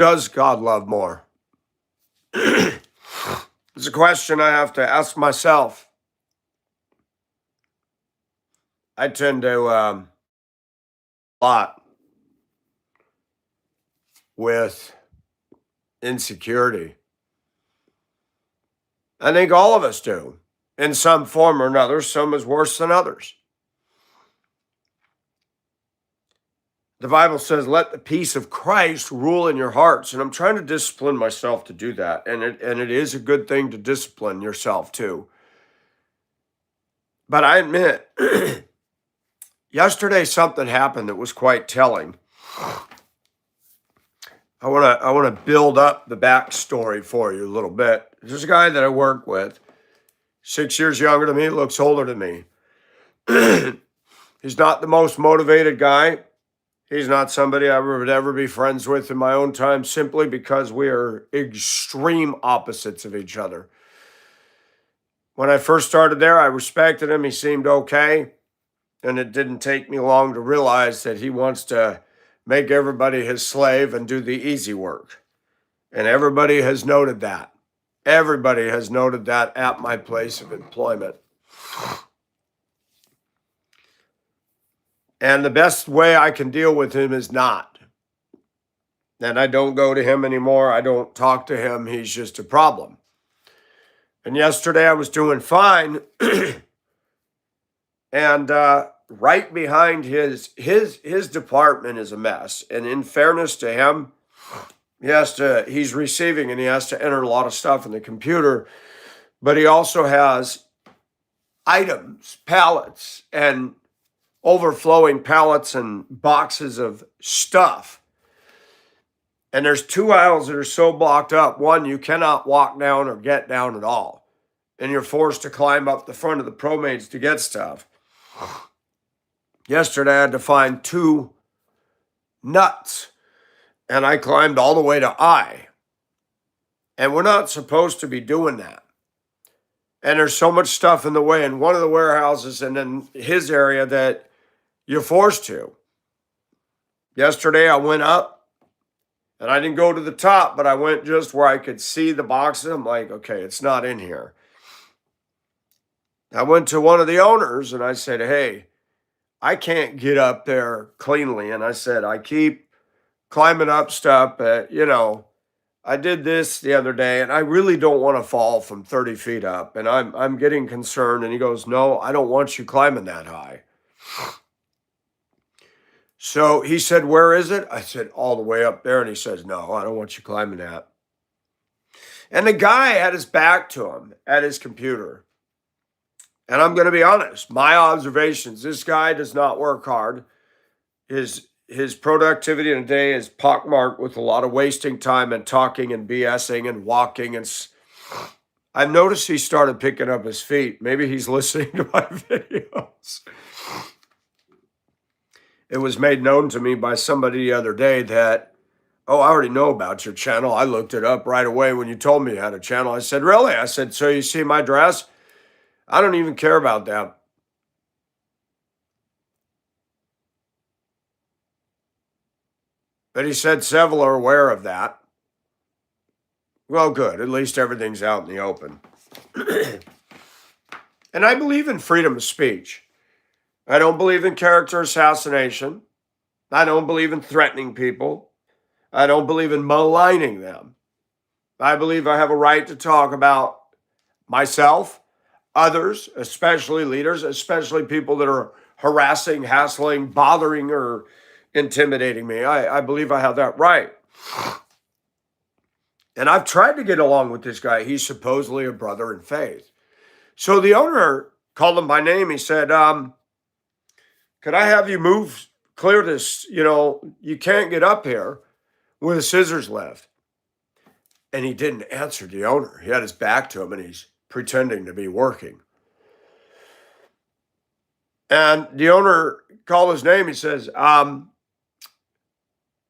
Does God love more? It's a question I have to ask myself. I tend to lot with insecurity. I think all of us do in some form or another. Some is worse than others. The Bible says, let the peace of Christ rule in your hearts. And I'm trying to discipline myself to do that. And it is a good thing to discipline yourself too. But I admit, yesterday something happened that was quite telling. I want to build up the backstory for you a little bit. There's a guy that I work with, 6 years younger than me, looks older than me. He's not the most motivated guy. He's not somebody I would ever be friends with in my own time, simply because we are extreme opposites of each other. When I first started there, I respected him. He seemed okay. And it didn't take me long to realize that he wants to make everybody his slave and do the easy work. And everybody has noted that. Everybody has noted that at my place of employment. And the best way I can deal with him is not. And I don't go to him anymore. I don't talk to him. He's just a problem. And yesterday I was doing fine. And right behind his department is a mess. And in fairness to him, he's receiving and he has to enter a lot of stuff in the computer, but he also has items, pallets, and overflowing pallets and boxes of stuff. And there's 2 aisles that are so blocked up. One, you cannot walk down or get down at all. And you're forced to climb up the front of the ProMaids to get stuff. Yesterday, I had to find 2 nuts. And I climbed all the way to I. And we're not supposed to be doing that. And there's so much stuff in the way in one of the warehouses and in his area that you're forced to. Yesterday, I went up. And I didn't go to the top, but I went just where I could see the boxes. I'm like, okay, it's not in here. I went to one of the owners and I said, hey, I can't get up there cleanly. And I said, I keep climbing up stuff, but I did this the other day and I really don't want to fall from 30 feet up. And I'm getting concerned. And he goes, no, I don't want you climbing that high. So he said, where is it? I said, all the way up there. And he says, no, I don't want you climbing that. And the guy had his back to him at his computer. And I'm going to be honest, my observations, this guy does not work hard. His productivity in a day is pockmarked with a lot of wasting time and talking and BSing and walking. And I've noticed he started picking up his feet. Maybe he's listening to my videos. It was made known to me by somebody the other day that, oh, I already know about your channel. I looked it up right away when you told me you had a channel. I said, really? I said, so you see my dress? I don't even care about that. But he said several are aware of that. Well, good. At least everything's out in the open. And I believe in freedom of speech. I don't believe in character assassination. I don't believe in threatening people. I don't believe in maligning them. I believe I have a right to talk about myself, others, especially leaders, especially people that are harassing, hassling, bothering, or intimidating me. I believe I have that right. And I've tried to get along with this guy. He's supposedly a brother in faith. So the owner called him by name. He said, could I have you clear this? You can't get up here with the scissors left. And he didn't answer the owner. He had his back to him and he's pretending to be working. And the owner called his name. He says,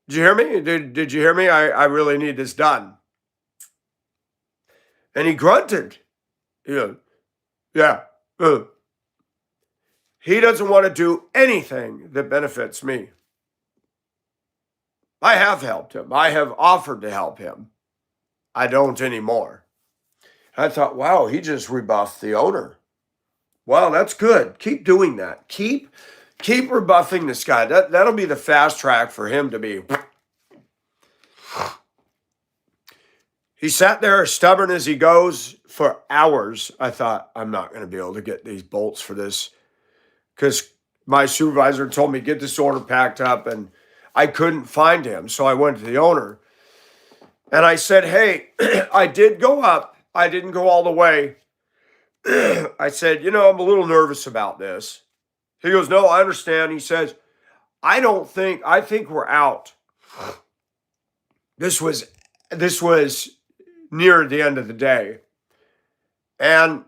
did you hear me? Did you hear me? I really need this done. And he grunted. Yeah. He doesn't want to do anything that benefits me. I have helped him. I have offered to help him. I don't anymore. I thought, wow, he just rebuffed the owner. Wow, that's good. Keep doing that. Keep rebuffing this guy. That'll be the fast track for him to be. He sat there stubborn as he goes for hours. I thought, I'm not going to be able to get these bolts for this, because my supervisor told me, get this order packed up, and I couldn't find him. So I went to the owner and I said, hey, I did go up. I didn't go all the way. I said, I'm a little nervous about this. He goes, no, I understand. He says, I think we're out. This was near the end of the day. And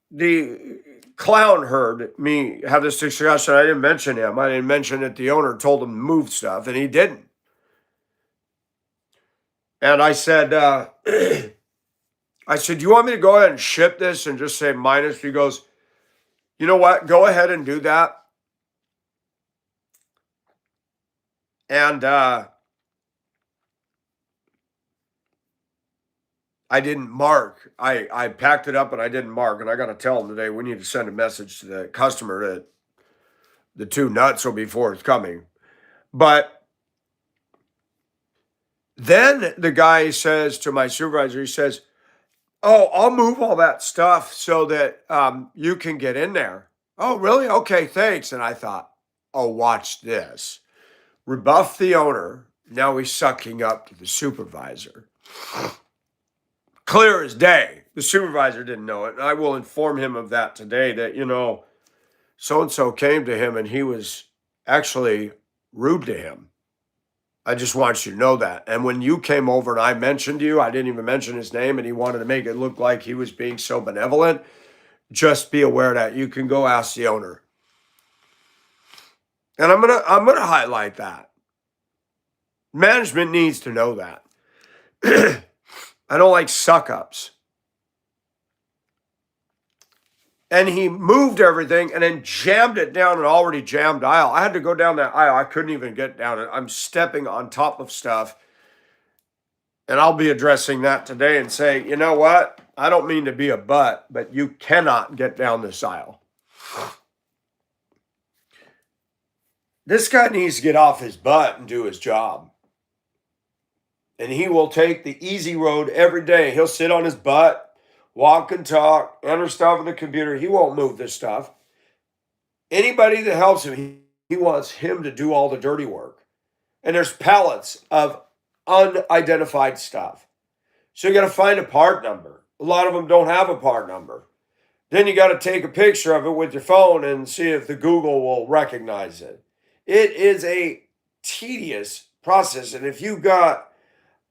the clown heard me have this discussion. I didn't mention him. I didn't mention that the owner told him to move stuff, and he didn't. And I said, do you want me to go ahead and ship this and just say minus? He goes, you know what? Go ahead and do that. And I didn't mark. I packed it up and I didn't mark. And I got to tell them today, we need to send a message to the customer that the 2 nuts will be forthcoming. But then the guy says to my supervisor, he says, oh, I'll move all that stuff so that you can get in there. Oh, really? Okay, thanks. And I thought, oh, watch this. Rebuff the owner. Now he's sucking up to the supervisor. Clear as day. The supervisor didn't know it. And I will inform him of that today, that, so-and-so came to him and he was actually rude to him. I just want you to know that. And when you came over and I mentioned you, I didn't even mention his name, and he wanted to make it look like he was being so benevolent. Just be aware that you can go ask the owner. And I'm gonna highlight that. Management needs to know that. I don't like suck-ups. And he moved everything and then jammed it down an already jammed aisle. I had to go down that aisle. I couldn't even get down it. I'm stepping on top of stuff. And I'll be addressing that today and say, you know what? I don't mean to be a butt, but you cannot get down this aisle. This guy needs to get off his butt and do his job. And he will take the easy road every day. He'll sit on his butt, walk and talk, enter stuff in the computer. He won't move this stuff. Anybody that helps him, he wants him to do all the dirty work. And there's pallets of unidentified stuff. So you got to find a part number. A lot of them don't have a part number. Then you got to take a picture of it with your phone and see if the Google will recognize it. It is a tedious process. And if you got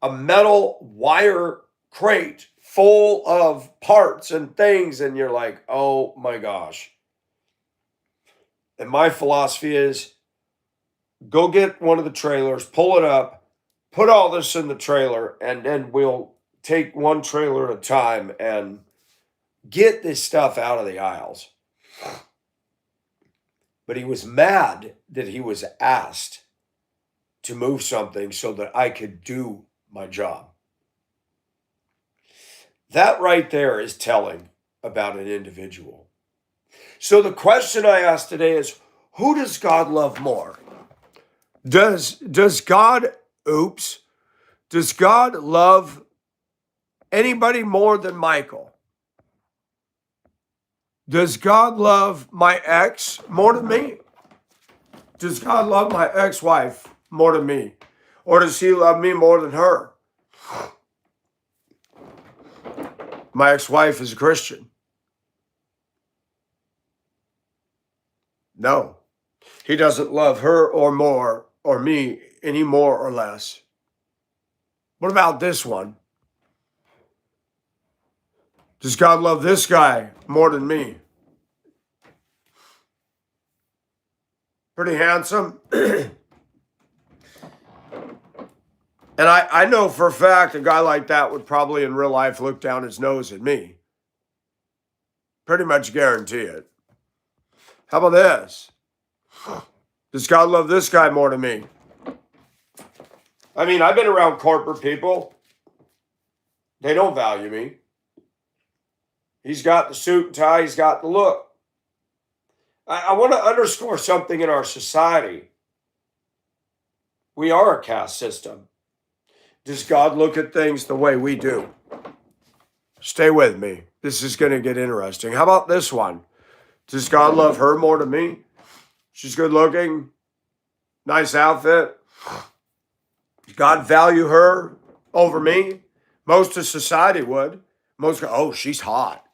a metal wire crate full of parts and things, and you're like, oh my gosh. And my philosophy is, go get one of the trailers, pull it up, put all this in the trailer, and then we'll take one trailer at a time and get this stuff out of the aisles. But he was mad that he was asked to move something so that I could do my job. That right there is telling about an individual. So the question I asked today is, who does God love more? Does God love anybody more than Michael? Does God love my ex more than me? Does God love my ex-wife more than me? Or does he love me more than her? My ex-wife is a Christian. No, he doesn't love her or more or me any more or less. What about this one? Does God love this guy more than me? Pretty handsome. And I know for a fact a guy like that would probably in real life look down his nose at me. Pretty much guarantee it. How about this? Does God love this guy more than me? I mean, I've been around corporate people. They don't value me. He's got the suit and tie. He's got the look. I want to underscore something in our society. We are a caste system. Does God look at things the way we do? Stay with me. This is going to get interesting. How about this one? Does God love her more than me? She's good looking, nice outfit. Does God value her over me? Most of society would. Most go, oh, she's hot.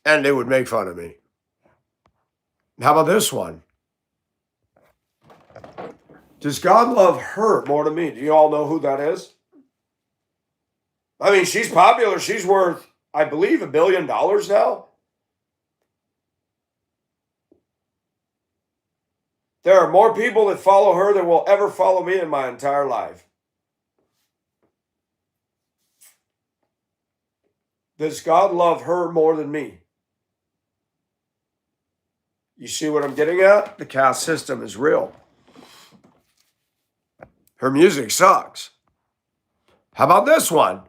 And they would make fun of me. How about this one? Does God love her more than me? Do you all know who that is? I mean, she's popular. She's worth, I believe, $1 billion now. There are more people that follow her than will ever follow me in my entire life. Does God love her more than me? You see what I'm getting at? The caste system is real. Her music sucks. How about this one?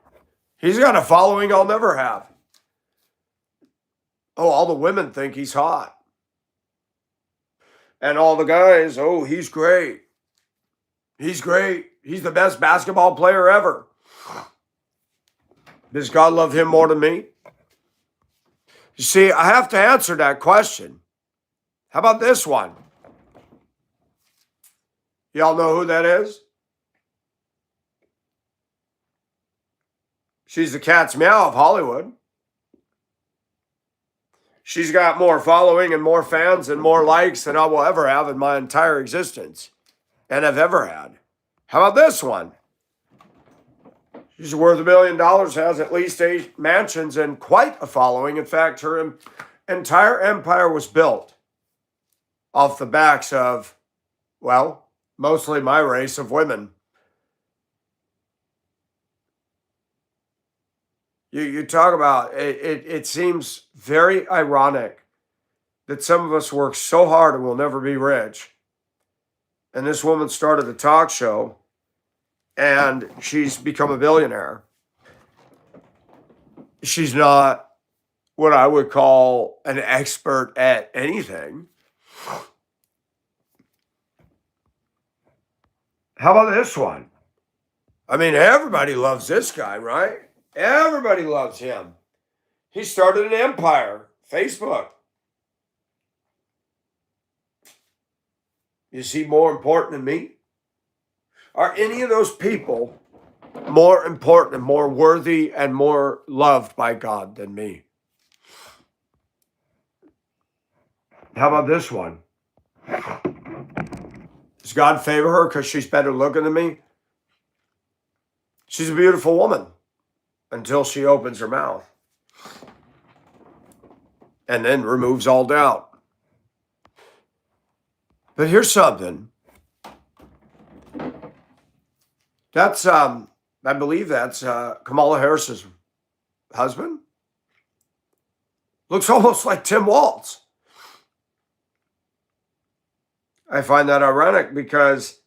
He's got a following I'll never have. Oh, all the women think he's hot. And all the guys, oh, he's great. He's great. He's the best basketball player ever. Does God love him more than me? You see, I have to answer that question. How about this one? Y'all know who that is? She's the cat's meow of Hollywood. She's got more following and more fans and more likes than I will ever have in my entire existence and have ever had. How about this one? She's worth $1 million, has at least 8 mansions and quite a following. In fact, her entire empire was built off the backs of, well, mostly my race of women. You talk about, it seems very ironic that some of us work so hard and will never be rich. And this woman started a talk show and she's become a billionaire. She's not what I would call an expert at anything. How about this one? I mean, everybody loves this guy, right? Everybody loves him. He started an empire, Facebook. Is he more important than me? Are any of those people more important and more worthy and more loved by God than me? How about this one? Does God favor her because she's better looking than me? She's a beautiful woman until she opens her mouth and then removes all doubt. But here's something. That's, I believe that's Kamala Harris's husband. Looks almost like Tim Walz. I find that ironic because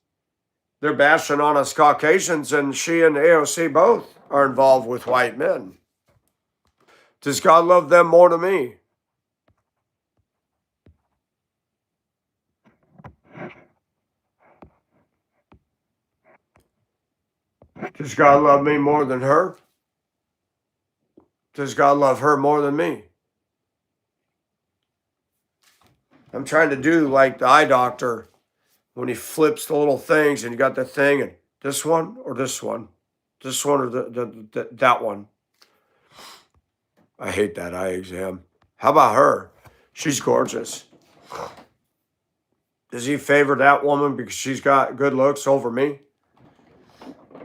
they're bashing on us Caucasians, and she and AOC both are involved with white men. Does God love them more than me? Does God love me more than her? Does God love her more than me? I'm trying to do like the eye doctor when he flips the little things and you got the thing and this one or this one, this one or that one. I hate that eye exam. How about her? She's gorgeous. Does he favor that woman because she's got good looks over me?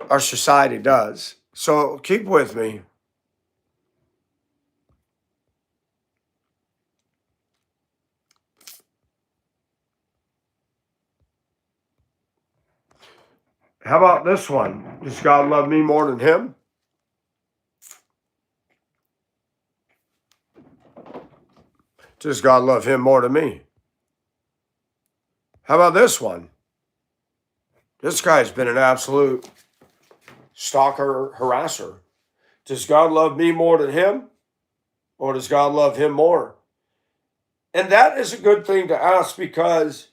Our society does. So keep with me. How about this one? Does God love me more than him? Does God love him more than me? How about this one? This guy's been an absolute stalker, harasser. Does God love me more than him? Or does God love him more? And that is a good thing to ask because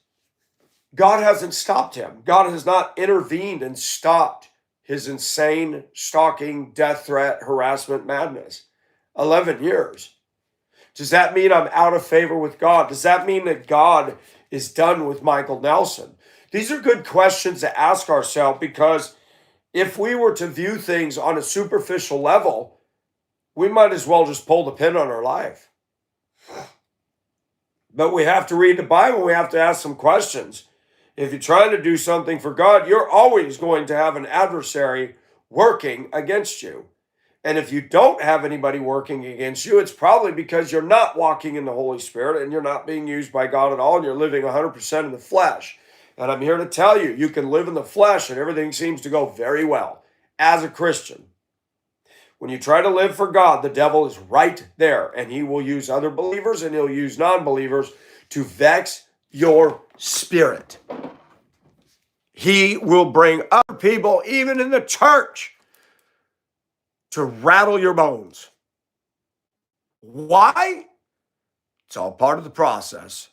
God hasn't stopped him. God has not intervened and stopped his insane stalking, death threat, harassment, madness. 11 years. Does that mean I'm out of favor with God? Does that mean that God is done with Michael Nelson? These are good questions to ask ourselves because if we were to view things on a superficial level, we might as well just pull the pin on our life. But we have to read the Bible. We have to ask some questions. If you're trying to do something for God, you're always going to have an adversary working against you. And if you don't have anybody working against you, it's probably because you're not walking in the Holy Spirit and you're not being used by God at all and you're living 100% in the flesh. And I'm here to tell you, you can live in the flesh and everything seems to go very well as a Christian. When you try to live for God, the devil is right there and he will use other believers and he'll use non-believers to vex your spirit. He will bring other people, even in the church, to rattle your bones. Why? It's all part of the process.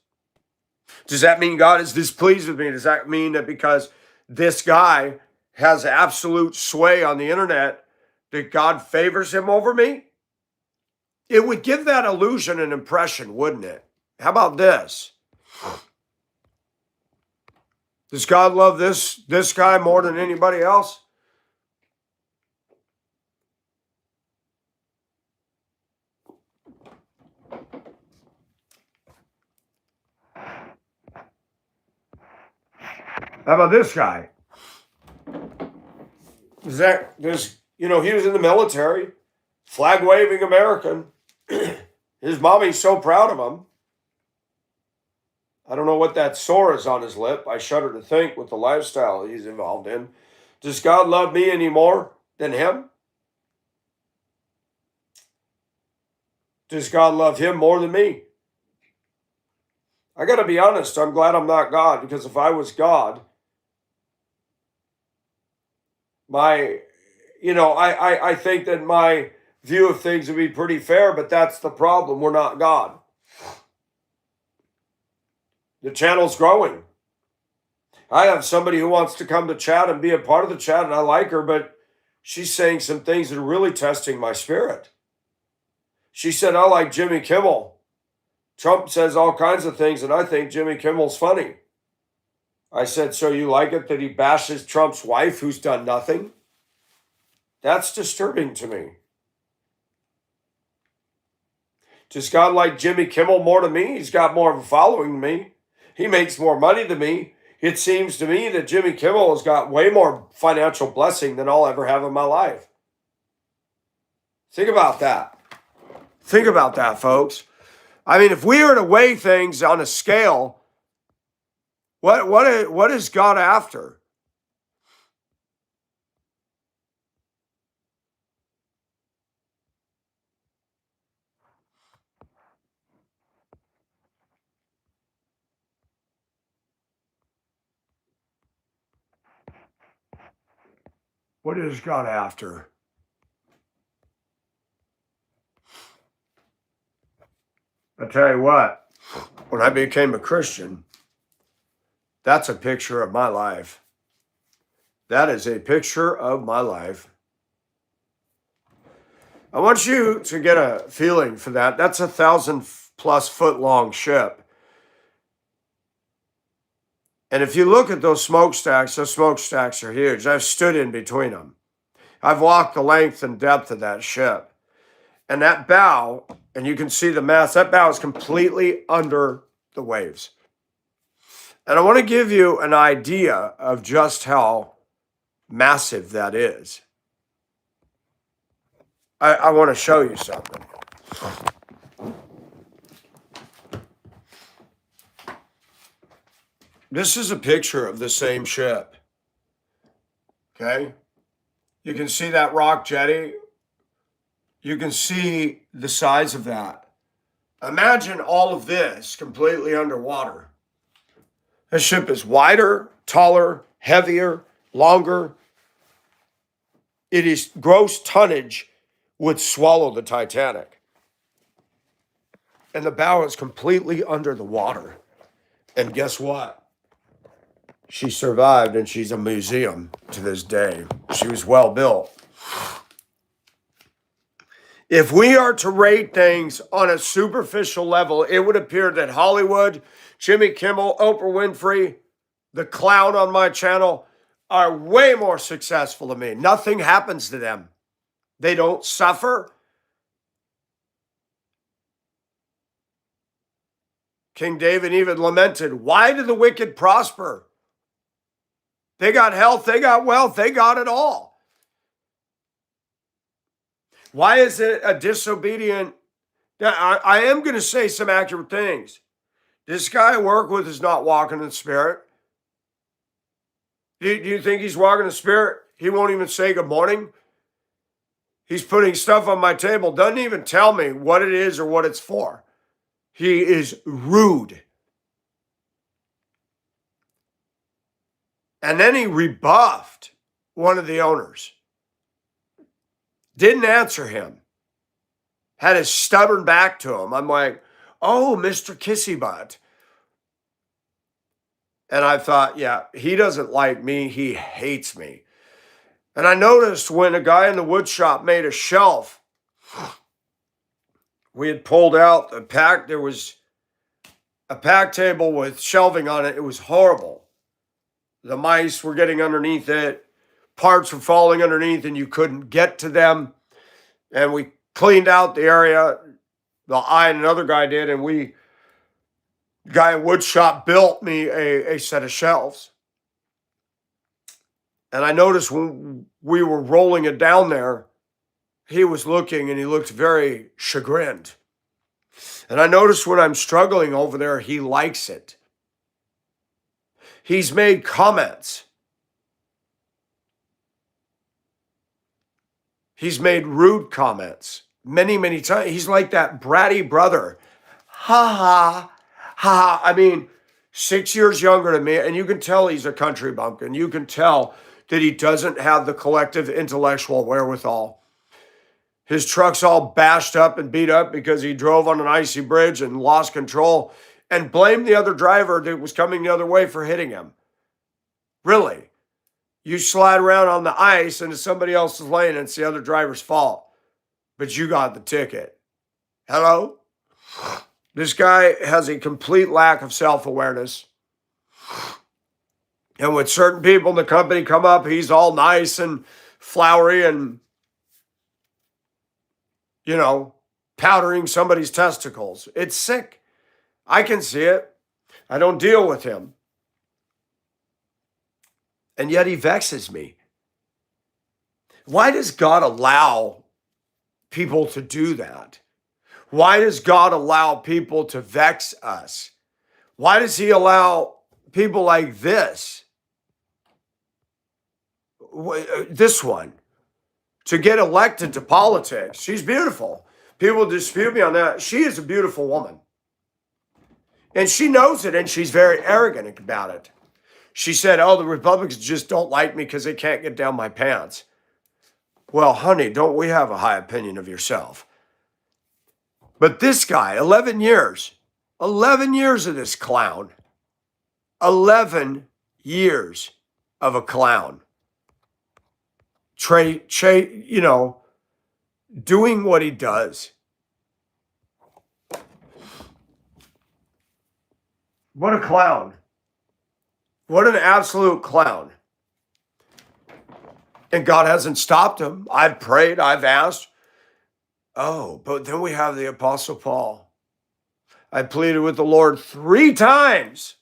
Does that mean God is displeased with me? Does that mean that because this guy has absolute sway on the internet, that God favors him over me? It would give that illusion an impression, wouldn't it? How about this? Does God love this guy more than anybody else? How about this guy? He was in the military, flag waving American. His mommy's so proud of him. I don't know what that sore is on his lip. I shudder to think with the lifestyle he's involved in. Does God love me any more than him? Does God love him more than me? I got to be honest. I'm glad I'm not God because if I was God, I think that my view of things would be pretty fair, but that's the problem. We're not God. The channel's growing. I have somebody who wants to come to chat and be a part of the chat, and I like her, but she's saying some things that are really testing my spirit. She said, I like Jimmy Kimmel. Trump says all kinds of things, and I think Jimmy Kimmel's funny. I said, so you like it that he bashes Trump's wife who's done nothing? That's disturbing to me. Does God like Jimmy Kimmel more than me? He's got more of a following than me. He makes more money than me. It seems to me that Jimmy Kimmel has got way more financial blessing than I'll ever have in my life. Think about that. Think about that, folks. I mean, if we were to weigh things on a scale, what is God after? What is God after? I tell you what, when I became a Christian, that's a picture of my life. That is a picture of my life. I want you to get a feeling for that. That's 1,000+ foot long ship. And if you look at those smokestacks are huge. I've stood in between them. I've walked the length and depth of that ship. And that bow, and you can see the mast, that bow is completely under the waves. And I want to give you an idea of just how massive that is. I want to show you something. This is a picture of the same ship. Okay? You can see that rock jetty. You can see the size of that. Imagine all of this completely underwater. This ship is wider, taller, heavier, longer. It is gross tonnage would swallow the Titanic. And the bow is completely under the water. And guess what? She survived, and she's a museum to this day. She was well built. If we are to rate things on a superficial level, it would appear that Hollywood, Jimmy Kimmel, Oprah Winfrey, the clown on my channel, are way more successful than me. Nothing happens to them. They don't suffer. King David even lamented, why do the wicked prosper? They got health, they got wealth, they got it all. Why is it a disobedient? I am going to say some accurate things. This guy I work with is not walking in the Spirit. Do you think he's walking in the Spirit? He won't even say good morning. He's putting stuff on my table, doesn't even tell me what it is or what it's for. He is rude. And then he rebuffed one of the owners. Didn't answer him. Had his stubborn back to him. I'm like, oh, Mr. Kissy Butt. And I thought, yeah, he doesn't like me. He hates me. And I noticed when a guy in the wood shop made a shelf, we had pulled out the pack. There was a pack table with shelving on it. It was horrible. The mice were getting underneath it. Parts were falling underneath and you couldn't get to them. And we cleaned out the area. I and another guy did. And the guy in wood shop built me a set of shelves. And I noticed when we were rolling it down there, he was looking and he looked very chagrined. And I noticed when I'm struggling over there, he likes it. He's made comments. He's made rude comments many, many times. He's like that bratty brother. Ha ha, ha. I mean, 6 years younger than me, and you can tell he's a country bumpkin. You can tell that he doesn't have the collective intellectual wherewithal. His truck's all bashed up and beat up because he drove on an icy bridge and lost control and blamed the other driver that was coming the other way for hitting him. Really? You slide around on the ice into somebody else's lane and it's the other driver's fault, but you got the ticket. Hello? This guy has a complete lack of self-awareness. And when certain people in the company come up, he's all nice and flowery and, powdering somebody's testicles. It's sick. I can see it. I don't deal with him. And yet he vexes me. Why does God allow people to do that? Why does God allow people to vex us? Why does he allow people like this one, to get elected to politics? She's beautiful. People dispute me on that. She is a beautiful woman. And she knows it, and she's very arrogant about it. She said, oh, the Republicans just don't like me because they can't get down my pants. Well, honey, don't we have a high opinion of yourself? But this guy, 11 years of this clown, 11 years of a clown, doing what he does. What a clown. What an absolute clown. And God hasn't stopped him. I've prayed, I've asked. Oh, but then we have the Apostle Paul. I pleaded with the Lord 3 times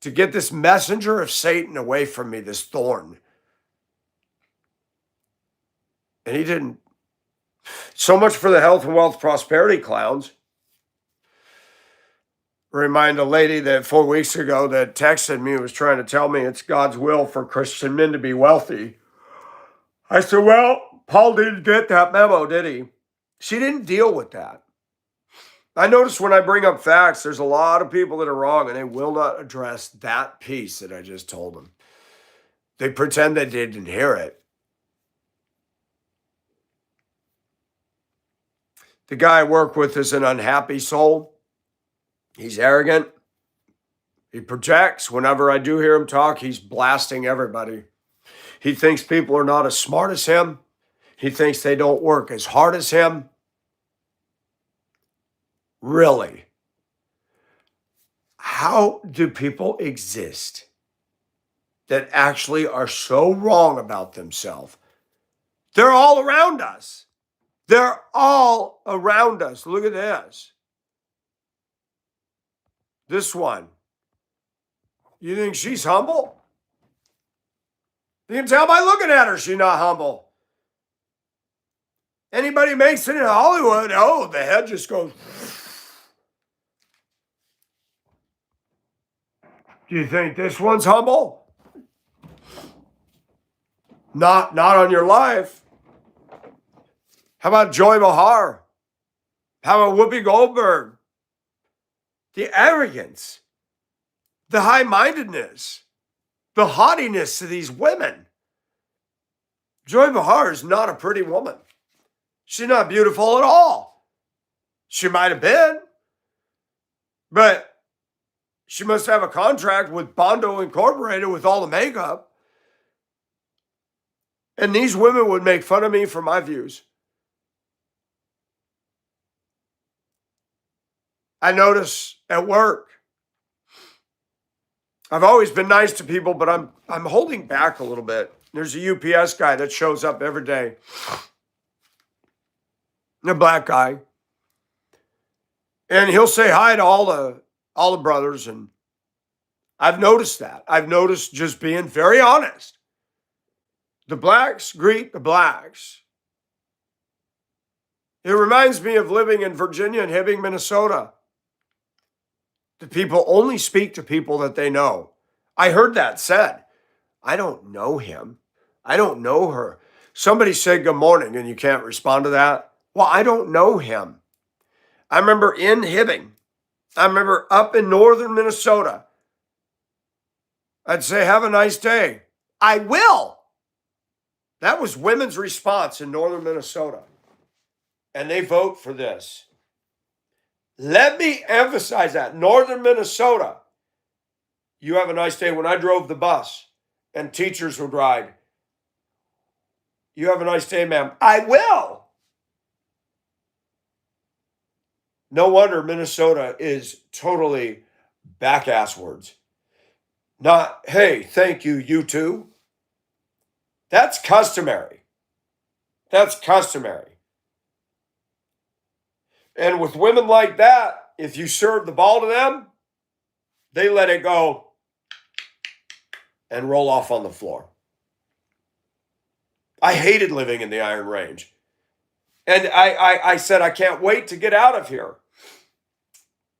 to get this messenger of Satan away from me, this thorn. And he didn't. So much for the health and wealth prosperity clowns. Remind a lady that 4 weeks ago that texted me was trying to tell me it's God's will for Christian men to be wealthy. I said, well, Paul didn't get that memo, did he? She didn't deal with that. I notice when I bring up facts, there's a lot of people that are wrong and they will not address that piece that I just told them. They pretend they didn't hear it. The guy I work with is an unhappy soul. He's arrogant. He projects. Whenever I do hear him talk, he's blasting everybody. He thinks people are not as smart as him. He thinks they don't work as hard as him. Really? How do people exist that actually are so wrong about themselves? They're all around us. They're all around us. Look at this. This one. You think she's humble? You can tell by looking at her she's not humble. Anybody makes it in Hollywood, oh, the head just goes. Do you think this one's humble? Not on your life. How about Joy Behar? How about Whoopi Goldberg? The arrogance, the high-mindedness, the haughtiness of these women. Joy Behar is not a pretty woman. She's not beautiful at all. She might have been, but she must have a contract with Bondo Incorporated with all the makeup. And these women would make fun of me for my views. I notice at work, I've always been nice to people, but I'm holding back a little bit. There's a UPS guy that shows up every day. A black guy. And he'll say hi to all the brothers. And I've noticed that. I've noticed just being very honest. The blacks greet the blacks. It reminds me of living in Virginia and Hibbing, Minnesota. The people only speak to people that they know. I heard that said. I don't know him. I don't know her. Somebody said good morning and you can't respond to that. Well, I don't know him. I remember in Hibbing. I remember up in northern Minnesota. I'd say, have a nice day. I will. That was women's response in northern Minnesota. And they vote for this. Let me emphasize that. Northern Minnesota. You have a nice day. When I drove the bus and teachers would ride, you have a nice day, ma'am. I will. No wonder Minnesota is totally back-asswards. Not, hey, thank you, you too. That's customary. That's customary. And with women like that, if you serve the ball to them, they let it go and roll off on the floor. I hated living in the Iron Range. And I said, I can't wait to get out of here.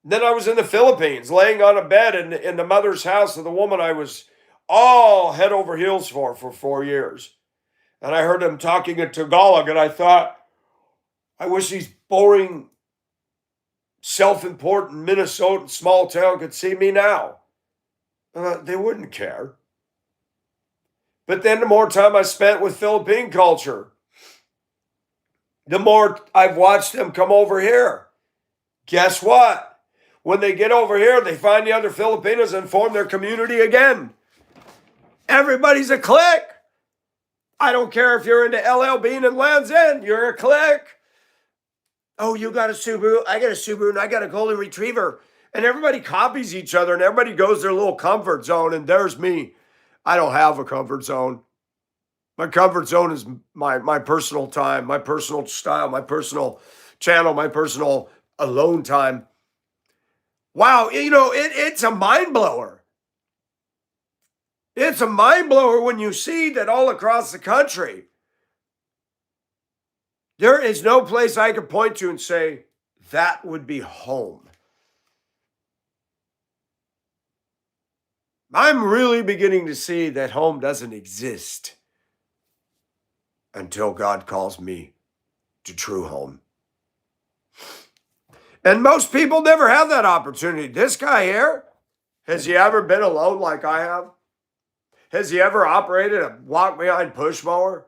Then I was in the Philippines, laying on a bed in the mother's house of the woman I was all head over heels for 4 years. And I heard him talking in Tagalog, and I thought, I wish these boring, self-important Minnesotan small town could see me now. They wouldn't care. But then the more time I spent with Philippine culture, the more I've watched them come over here. Guess what? When they get over here, they find the other Filipinos and form their community again. Everybody's a clique. I don't care if you're into LL Bean and Land's End. You're a clique. Oh, you got a Subaru. I got a Subaru and I got a Golden Retriever. And everybody copies each other and everybody goes their little comfort zone. And there's me. I don't have a comfort zone. My comfort zone is my personal time, my personal style, my personal channel, my personal alone time. Wow, it's a mind blower. It's a mind blower when you see that all across the country, there is no place I could point to and say, that would be home. I'm really beginning to see that home doesn't exist until God calls me to true home. And most people never have that opportunity. This guy here, has he ever been alone like I have? Has he ever operated a walk behind push mower?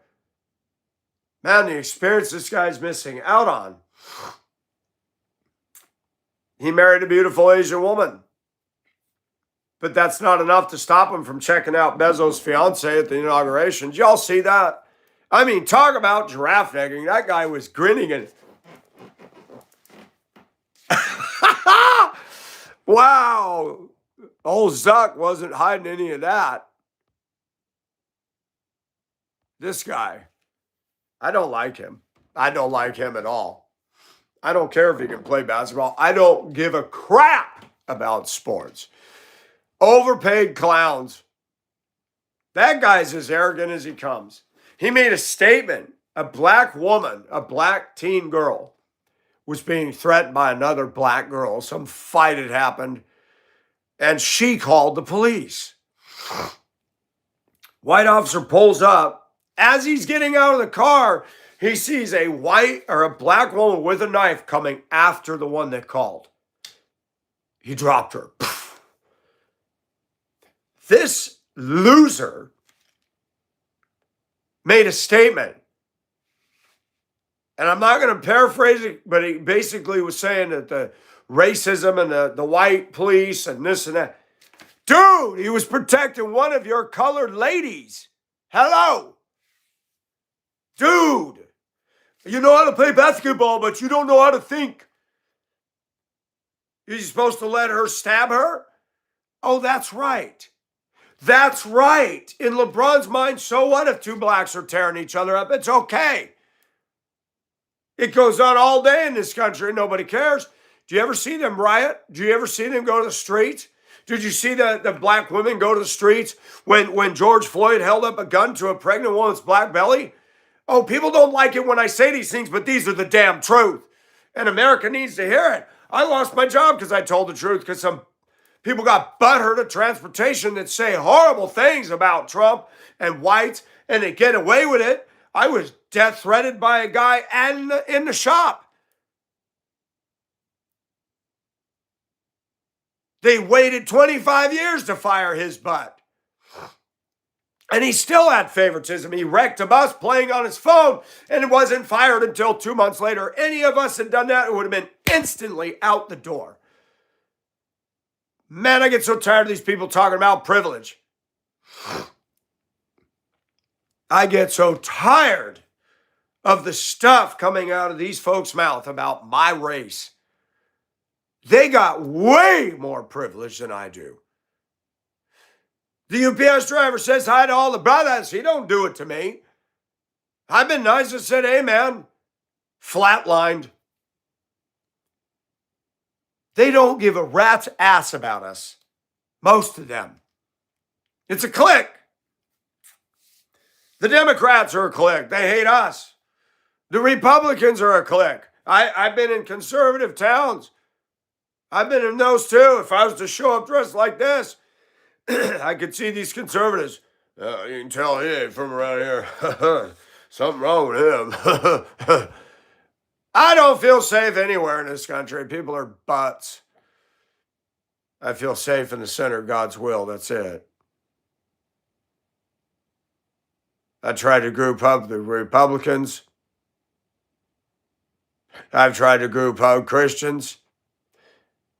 Man, the experience this guy's missing out on. He married a beautiful Asian woman. But that's not enough to stop him from checking out Bezos' fiance at the inauguration. Did y'all see that? I mean, talk about giraffe necking. That guy was grinning and wow. Old Zuck wasn't hiding any of that. This guy, I don't like him. I don't like him at all. I don't care if he can play basketball. I don't give a crap about sports. Overpaid clowns. That guy's as arrogant as he comes. He made a statement. A black woman, a black teen girl, was being threatened by another black girl. Some fight had happened, and she called the police. White officer pulls up. As he's getting out of the car, he sees a white or a black woman with a knife coming after the one that called. He dropped her. This loser made a statement. And I'm not going to paraphrase it, but he basically was saying that the racism and the white police and this and that. Dude, he was protecting one of your colored ladies. Hello. Dude, you know how to play basketball, but you don't know how to think. You're supposed to let her stab her? Oh, that's right. That's right. In LeBron's mind, so what if two blacks are tearing each other up? It's okay. It goes on all day in this country. Nobody cares. Do you ever see them riot? Do you ever see them go to the streets? Did you see the black women go to the streets when George Floyd held up a gun to a pregnant woman's black belly? Oh, people don't like it when I say these things, but these are the damn truth. And America needs to hear it. I lost my job because I told the truth because some people got butthurt at transportation that say horrible things about Trump and whites, and they get away with it. I was death threatened by a guy in the shop. They waited 25 years to fire his butt. And he still had favoritism. He wrecked a bus playing on his phone and it wasn't fired until 2 months later. Any of us had done that, it would have been instantly out the door. Man, I get so tired of these people talking about privilege. I get so tired of the stuff coming out of these folks' mouth about my race. They got way more privilege than I do. The UPS driver says hi to all the brothers. He don't do it to me. I've been nice and said, hey, man, flatlined. They don't give a rat's ass about us. Most of them. It's a clique. The Democrats are a clique. They hate us. The Republicans are a clique. I've been in conservative towns. I've been in those too. If I was to show up dressed like this, I could see these conservatives. You can tell he ain't from around here. Something wrong with him. I don't feel safe anywhere in this country. People are butts. I feel safe in the center of God's will. That's it. I tried to group up the Republicans. I've tried to group up Christians.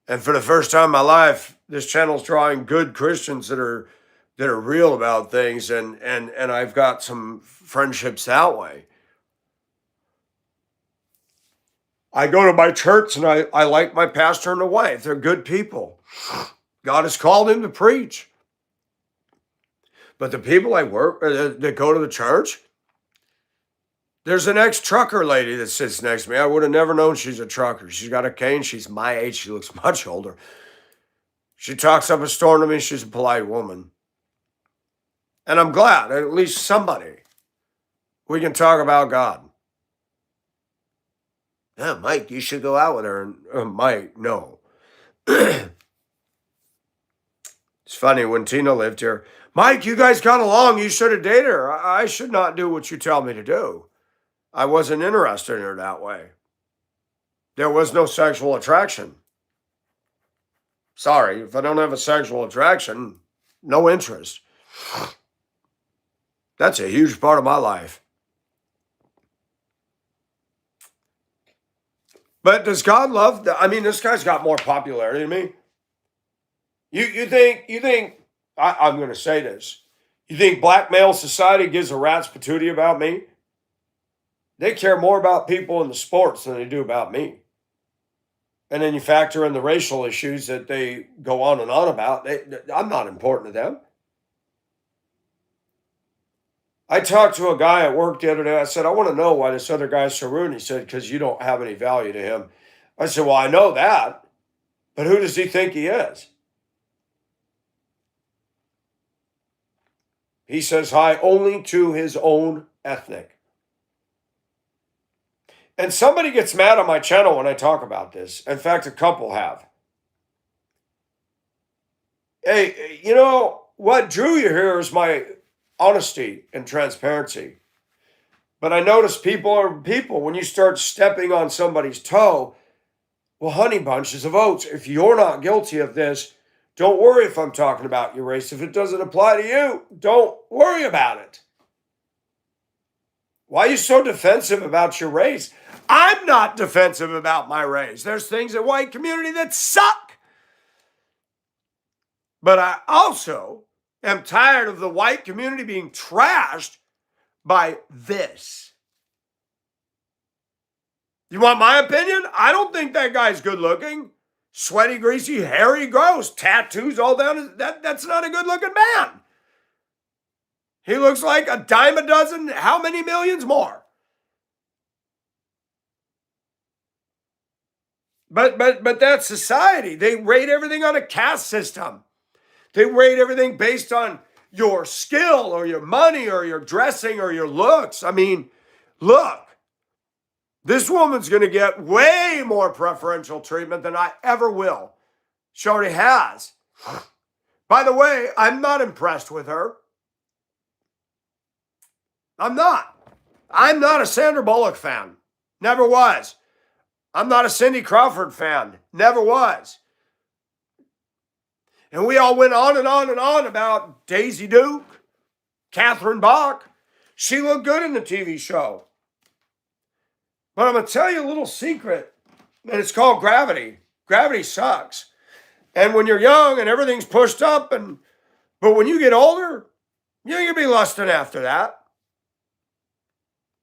And for the first time in my life, this channel's drawing good Christians that are real about things, and I've got some friendships that way. I go to my church and I like my pastor and the wife. They're good people. God has called him to preach. But the people I work that go to the church, there's an ex-trucker lady that sits next to me. I would have never known she's a trucker. She's got a cane. She's my age. She looks much older. She talks up a storm to me. She's a polite woman. And I'm glad, at least somebody, we can talk about God. Yeah, Mike, you should go out with her. And Mike, no. It's funny, when Tina lived here, Mike, you guys got along. You should have dated her. I should not do what you tell me to do. I wasn't interested in her that way. There was no sexual attraction. Sorry, if I don't have a sexual attraction, no interest. That's a huge part of my life. But does God love I mean, this guy's got more popularity than me. You think I'm gonna say this. You think black male society gives a rat's patootie about me? They care more about people in the sports than they do about me. And then you factor in the racial issues that they go on and on about. I'm not important to them. I talked to a guy at work the other day. I said, I want to know why this other guy's so rude. He said, because you don't have any value to him. I said, well, I know that, but who does he think he is? He says hi only to his own ethnic. And somebody gets mad on my channel when I talk about this. In fact, a couple have. Hey, you know what drew you here is my honesty and transparency. But I notice people are people. When you start stepping on somebody's toe, well, honey bunches of oats, if you're not guilty of this, don't worry if I'm talking about your race. If it doesn't apply to you, don't worry about it. Why are you so defensive about your race? I'm not defensive about my race. There's things in white community that suck. But I also am tired of the white community being trashed by this. You want my opinion? I don't think that guy's good looking. Sweaty, greasy, hairy, gross, tattoos all down his, that's not a good looking man. He looks like a dime a dozen, how many millions more? But that's society. They rate everything on a caste system. They rate everything based on your skill or your money or your dressing or your looks. I mean, look, this woman's going to get way more preferential treatment than I ever will. She already has. By the way, I'm not impressed with her. I'm not. I'm not a Sandra Bullock fan. Never was. I'm not a Cindy Crawford fan. Never was. And we all went on and on and on about Daisy Duke, Catherine Bach. She looked good in the TV show. But I'm going to tell you a little secret, and it's called gravity. Gravity sucks. And when you're young and everything's pushed up, but when you get older, you'll be lusting after that.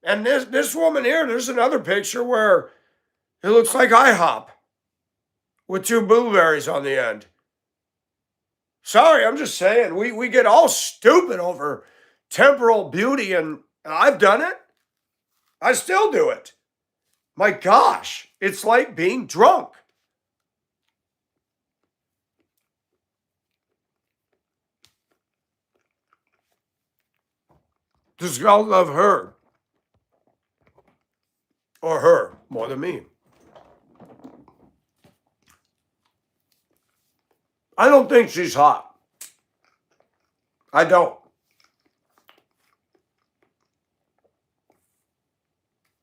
And this woman here, there's another picture where it looks like IHOP with 2 blueberries on the end. Sorry, I'm just saying, we get all stupid over temporal beauty, and I've done it. I still do it. My gosh, it's like being drunk. Does God love her? Or her more than me? I don't think she's hot. I don't.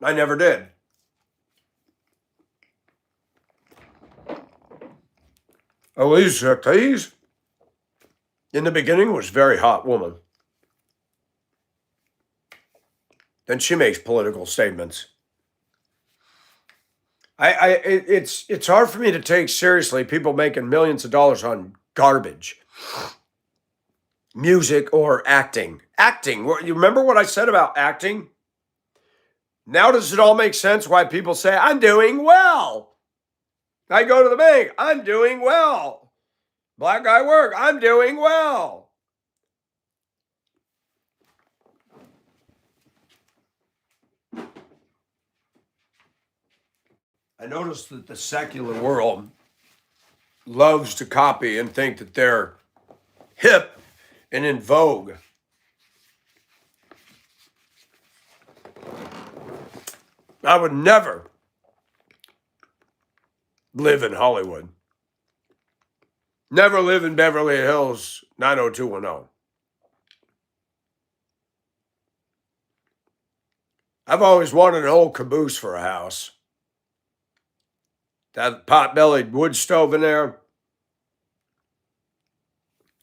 I never did. Alicia Keys, in the beginning, was a very hot woman. Then she makes political statements. It's hard for me to take seriously people making millions of dollars on garbage, music or acting. Acting. You remember what I said about acting? Now does it all make sense why people say, I'm doing well? I go to the bank, I'm doing well. Black guy work, I'm doing well. I noticed that the secular world loves to copy and think that they're hip and in vogue. I would never live in Hollywood. Never live in Beverly Hills 90210. I've always wanted an old caboose for a house. That pot-bellied wood stove in there.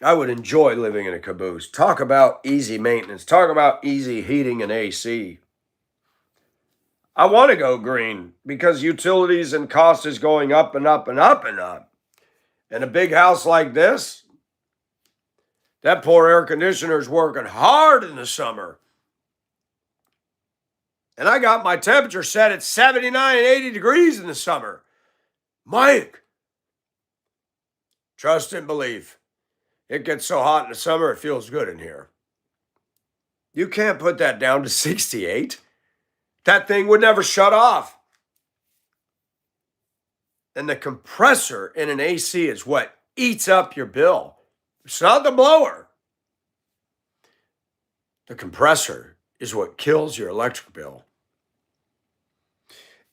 I would enjoy living in a caboose. Talk about easy maintenance. Talk about easy heating and AC. I want to go green because utilities and cost is going up and up and up and up. And a big house like this, that poor air conditioner is working hard in the summer. And I got my temperature set at 79 and 80 degrees in the summer. Mike, trust and belief. It gets so hot in the summer, it feels good in here. You can't put that down to 68. That thing would never shut off. And the compressor in an AC is what eats up your bill. It's not the blower. The compressor is what kills your electric bill.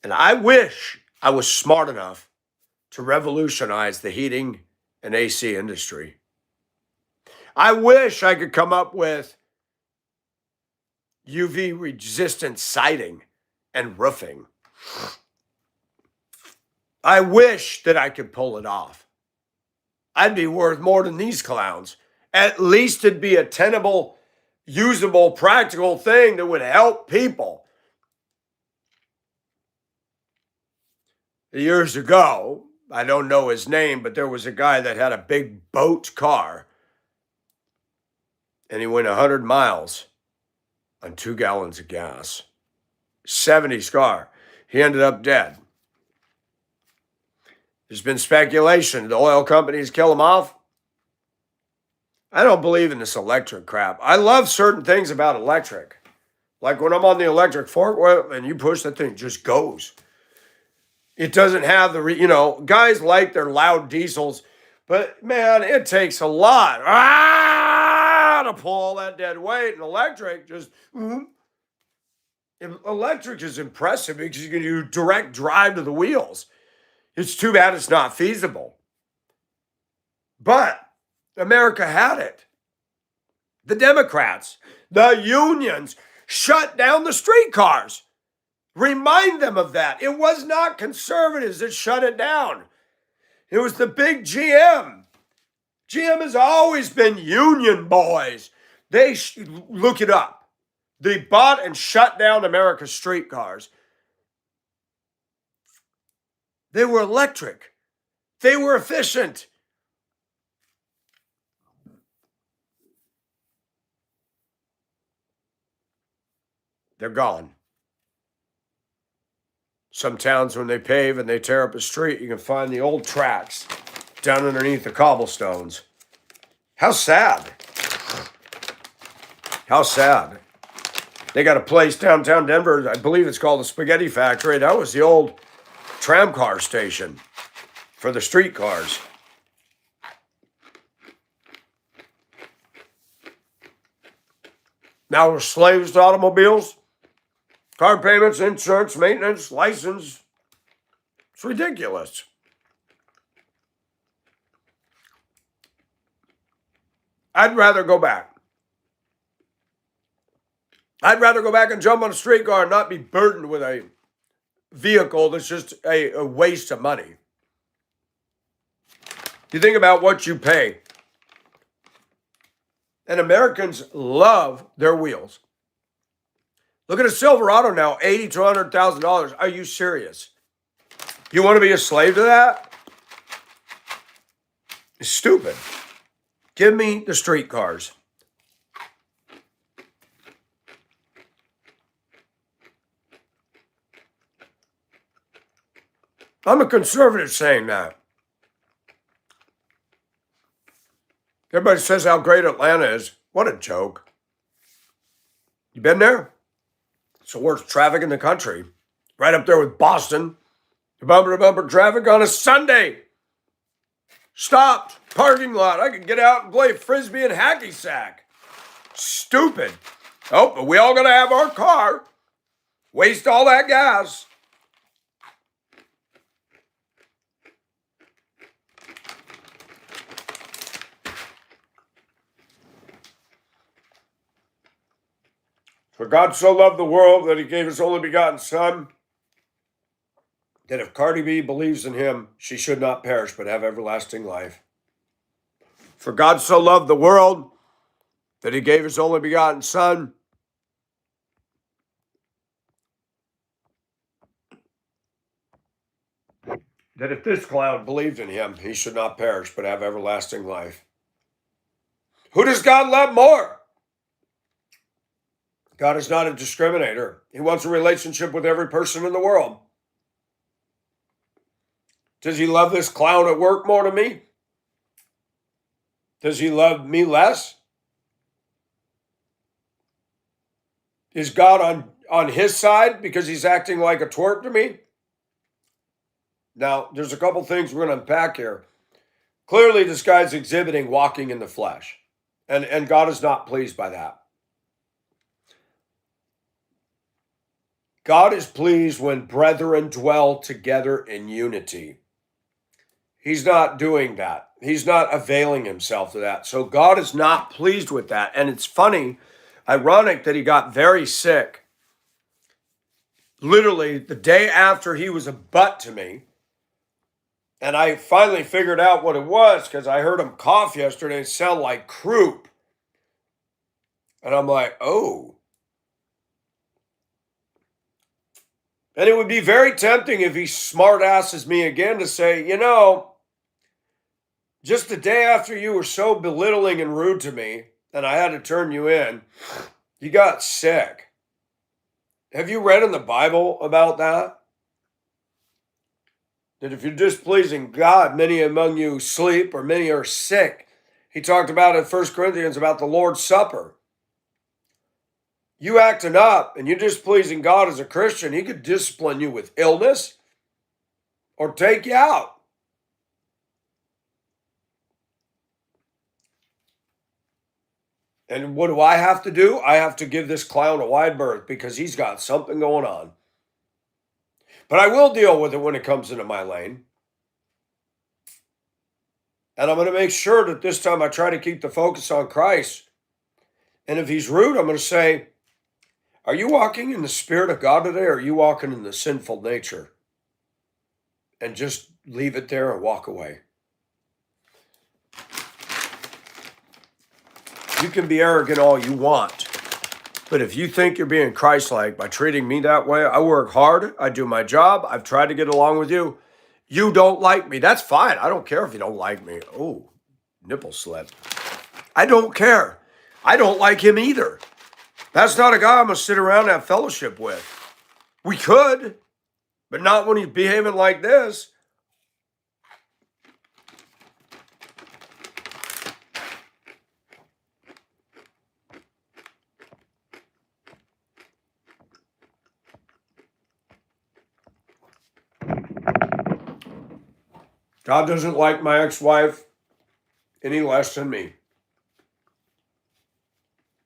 And I wish I was smart enough to revolutionize the heating and AC industry. I wish I could come up with UV resistant siding and roofing. I wish that I could pull it off. I'd be worth more than these clowns. At least it'd be a tenable, usable, practical thing that would help people. Years ago, I don't know his name, but there was a guy that had a big boat car. And he went 100 miles on 2 gallons of gas. 70s car. He ended up dead. There's been speculation the oil companies kill him off. I don't believe in this electric crap. I love certain things about electric. Like when I'm on the electric forklift and you push that thing, it just goes. It doesn't have the, guys like their loud diesels, but man, it takes a lot to pull all that dead weight. And electric electric is impressive because you can do direct drive to the wheels. It's too bad it's not feasible. But America had it. The Democrats, the unions shut down the streetcars. Remind them of that. It was not conservatives that shut it down. It was the big GM. GM has always been union boys. Look it up. They bought and shut down America's streetcars. They were electric. They were efficient. They're gone. Some towns, when they pave and they tear up a street, you can find the old tracks down underneath the cobblestones. How sad. How sad. They got a place downtown Denver, I believe it's called the Spaghetti Factory. That was the old tram car station for the streetcars. Now we're slaves to automobiles. Car payments, insurance, maintenance, license. It's ridiculous. I'd rather go back. I'd rather go back and jump on a streetcar and not be burdened with a vehicle that's just a waste of money. You think about what you pay. And Americans love their wheels. Look at a Silverado now, $80,000 to $100,000. Are you serious? You want to be a slave to that? It's stupid. Give me the streetcars. I'm a conservative saying that. Everybody says how great Atlanta is. What a joke. You been there? It's the worst traffic in the country. Right up there with Boston. Bumper-to-bumper traffic on a Sunday. Stopped. Parking lot. I could get out and play Frisbee and hacky sack. Stupid. Oh, but we all got to have our car. Waste all that gas. For God so loved the world that he gave his only begotten Son, that if Cardi B believes in him, she should not perish but have everlasting life. For God so loved the world that he gave his only begotten Son, that if this clown believed in him, he should not perish but have everlasting life. Who does God love more? God is not a discriminator. He wants a relationship with every person in the world. Does he love this clown at work more than me? Does he love me less? Is God on his side because he's acting like a twerp to me? Now, there's a couple things we're going to unpack here. Clearly, this guy's exhibiting walking in the flesh, and God is not pleased by that. God is pleased when brethren dwell together in unity. He's not doing that. He's not availing himself of that. So God is not pleased with that. And it's funny, ironic that he got very sick. Literally the day after he was a butt to me. And I finally figured out what it was because I heard him cough yesterday. It sounded like croup. And I'm like, oh. And it would be very tempting if he smart asses me again to say, you know, just the day after you were so belittling and rude to me and I had to turn you in, you got sick. Have you read in the Bible about that? That if you're displeasing God, many among you sleep or many are sick. He talked about in 1 Corinthians about the Lord's Supper. You acting up and you're displeasing God as a Christian, he could discipline you with illness or take you out. And what do I have to do? I have to give this clown a wide berth because he's got something going on. But I will deal with it when it comes into my lane. And I'm going to make sure that this time I try to keep the focus on Christ. And if he's rude, I'm going to say, are you walking in the Spirit of God today, or are you walking in the sinful nature? And just leave it there and walk away. You can be arrogant all you want. But if you think you're being Christ-like by treating me that way, I work hard, I do my job, I've tried to get along with you. You don't like me. That's fine. I don't care if you don't like me. Oh, nipple slip. I don't care. I don't like him either. That's not a guy I'm going to sit around and have fellowship with. We could, but not when he's behaving like this. God doesn't like my ex-wife any less than me.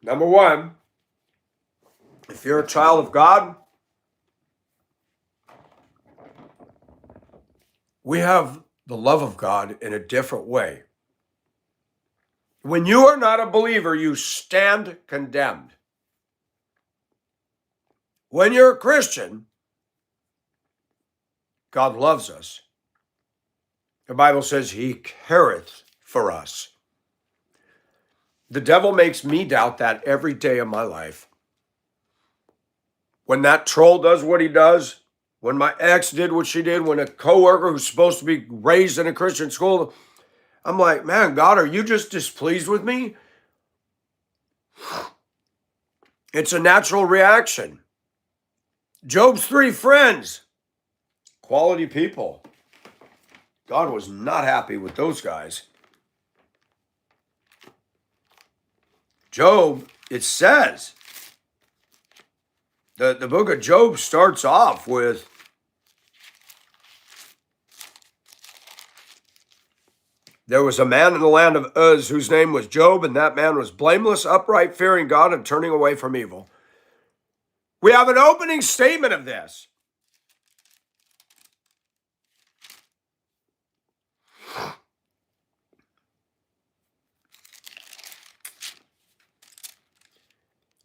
Number one, if you're a child of God, we have the love of God in a different way. When you are not a believer, you stand condemned. When you're a Christian, God loves us. The Bible says he careth for us. The devil makes me doubt that every day of my life. When that troll does what he does, when my ex did what she did, when a coworker who's supposed to be raised in a Christian school, I'm like, man, God, are you just displeased with me? It's a natural reaction. Job's 3 friends, quality people. God was not happy with those guys. Job, it says, the book of Job starts off with, there was a man in the land of Uz whose name was Job, and that man was blameless, upright, fearing God, and turning away from evil. We have an opening statement of this.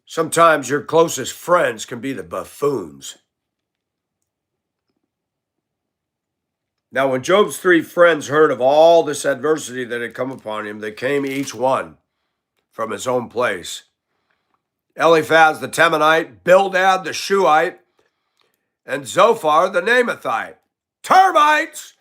Sometimes your closest friends can be the buffoons. Now, when Job's 3 friends heard of all this adversity that had come upon him, they came each one from his own place. Eliphaz the Temanite, Bildad the Shuhite, and Zophar the Naamathite. Termites!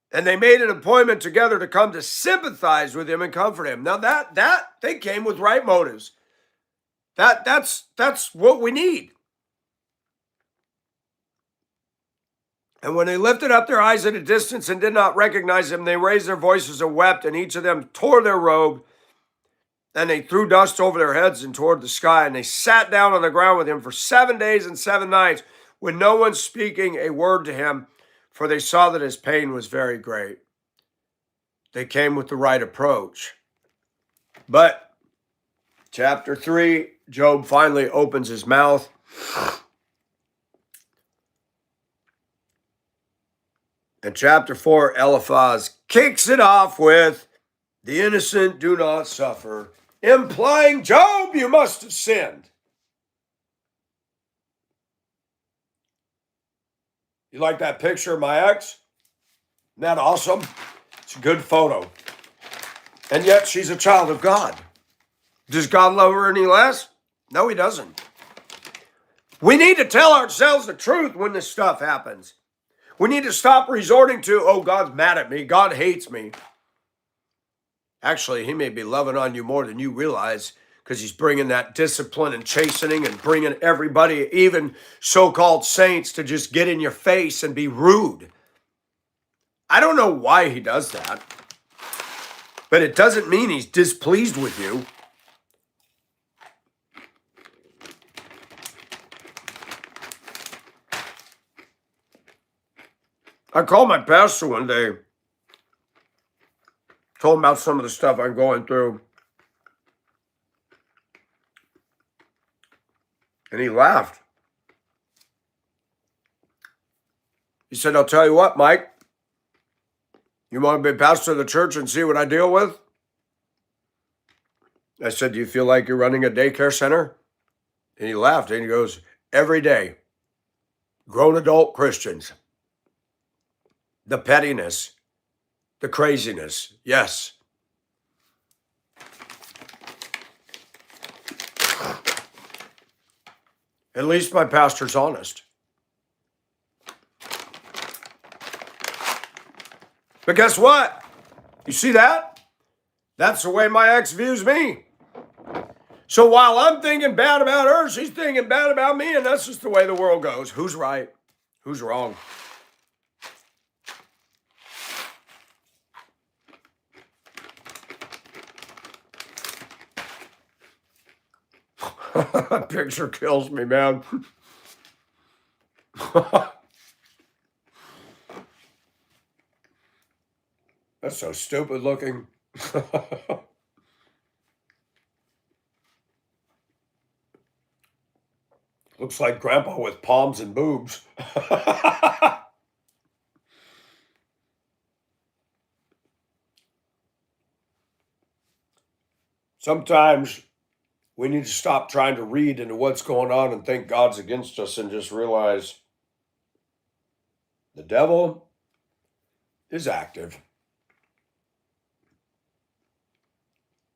And they made an appointment together to come to sympathize with him and comfort him. Now that they came with right motives. That's what we need. And when they lifted up their eyes at a distance and did not recognize him, they raised their voices and wept, and each of them tore their robe, and they threw dust over their heads and toward the sky, and they sat down on the ground with him for 7 days and 7 nights, with no one speaking a word to him, for they saw that his pain was very great. They came with the right approach. But chapter 3, Job finally opens his mouth. And chapter 4, Eliphaz kicks it off with, "The innocent do not suffer," implying, Job, you must have sinned. You like that picture of my ex? Isn't that awesome? It's a good photo. And yet she's a child of God. Does God love her any less? No, he doesn't. We need to tell ourselves the truth when this stuff happens. We need to stop resorting to, oh, God's mad at me. God hates me. Actually, he may be loving on you more than you realize, because he's bringing that discipline and chastening and bringing everybody, even so-called saints, to just get in your face and be rude. I don't know why he does that, but it doesn't mean he's displeased with you. I called my pastor one day, told him about some of the stuff I'm going through. And he laughed. He said, I'll tell you what, Mike, you want to be pastor of the church and see what I deal with? I said, do you feel like you're running a daycare center? And he laughed and he goes, every day, grown adult Christians, the pettiness, the craziness, yes. At least my pastor's honest. But guess what? You see that? That's the way my ex views me. So while I'm thinking bad about her, she's thinking bad about me, and that's just the way the world goes. Who's right? Who's wrong? That picture kills me, man. That's so stupid looking. Looks like Grandpa with palms and boobs. Sometimes we need to stop trying to read into what's going on and think God's against us and just realize the devil is active.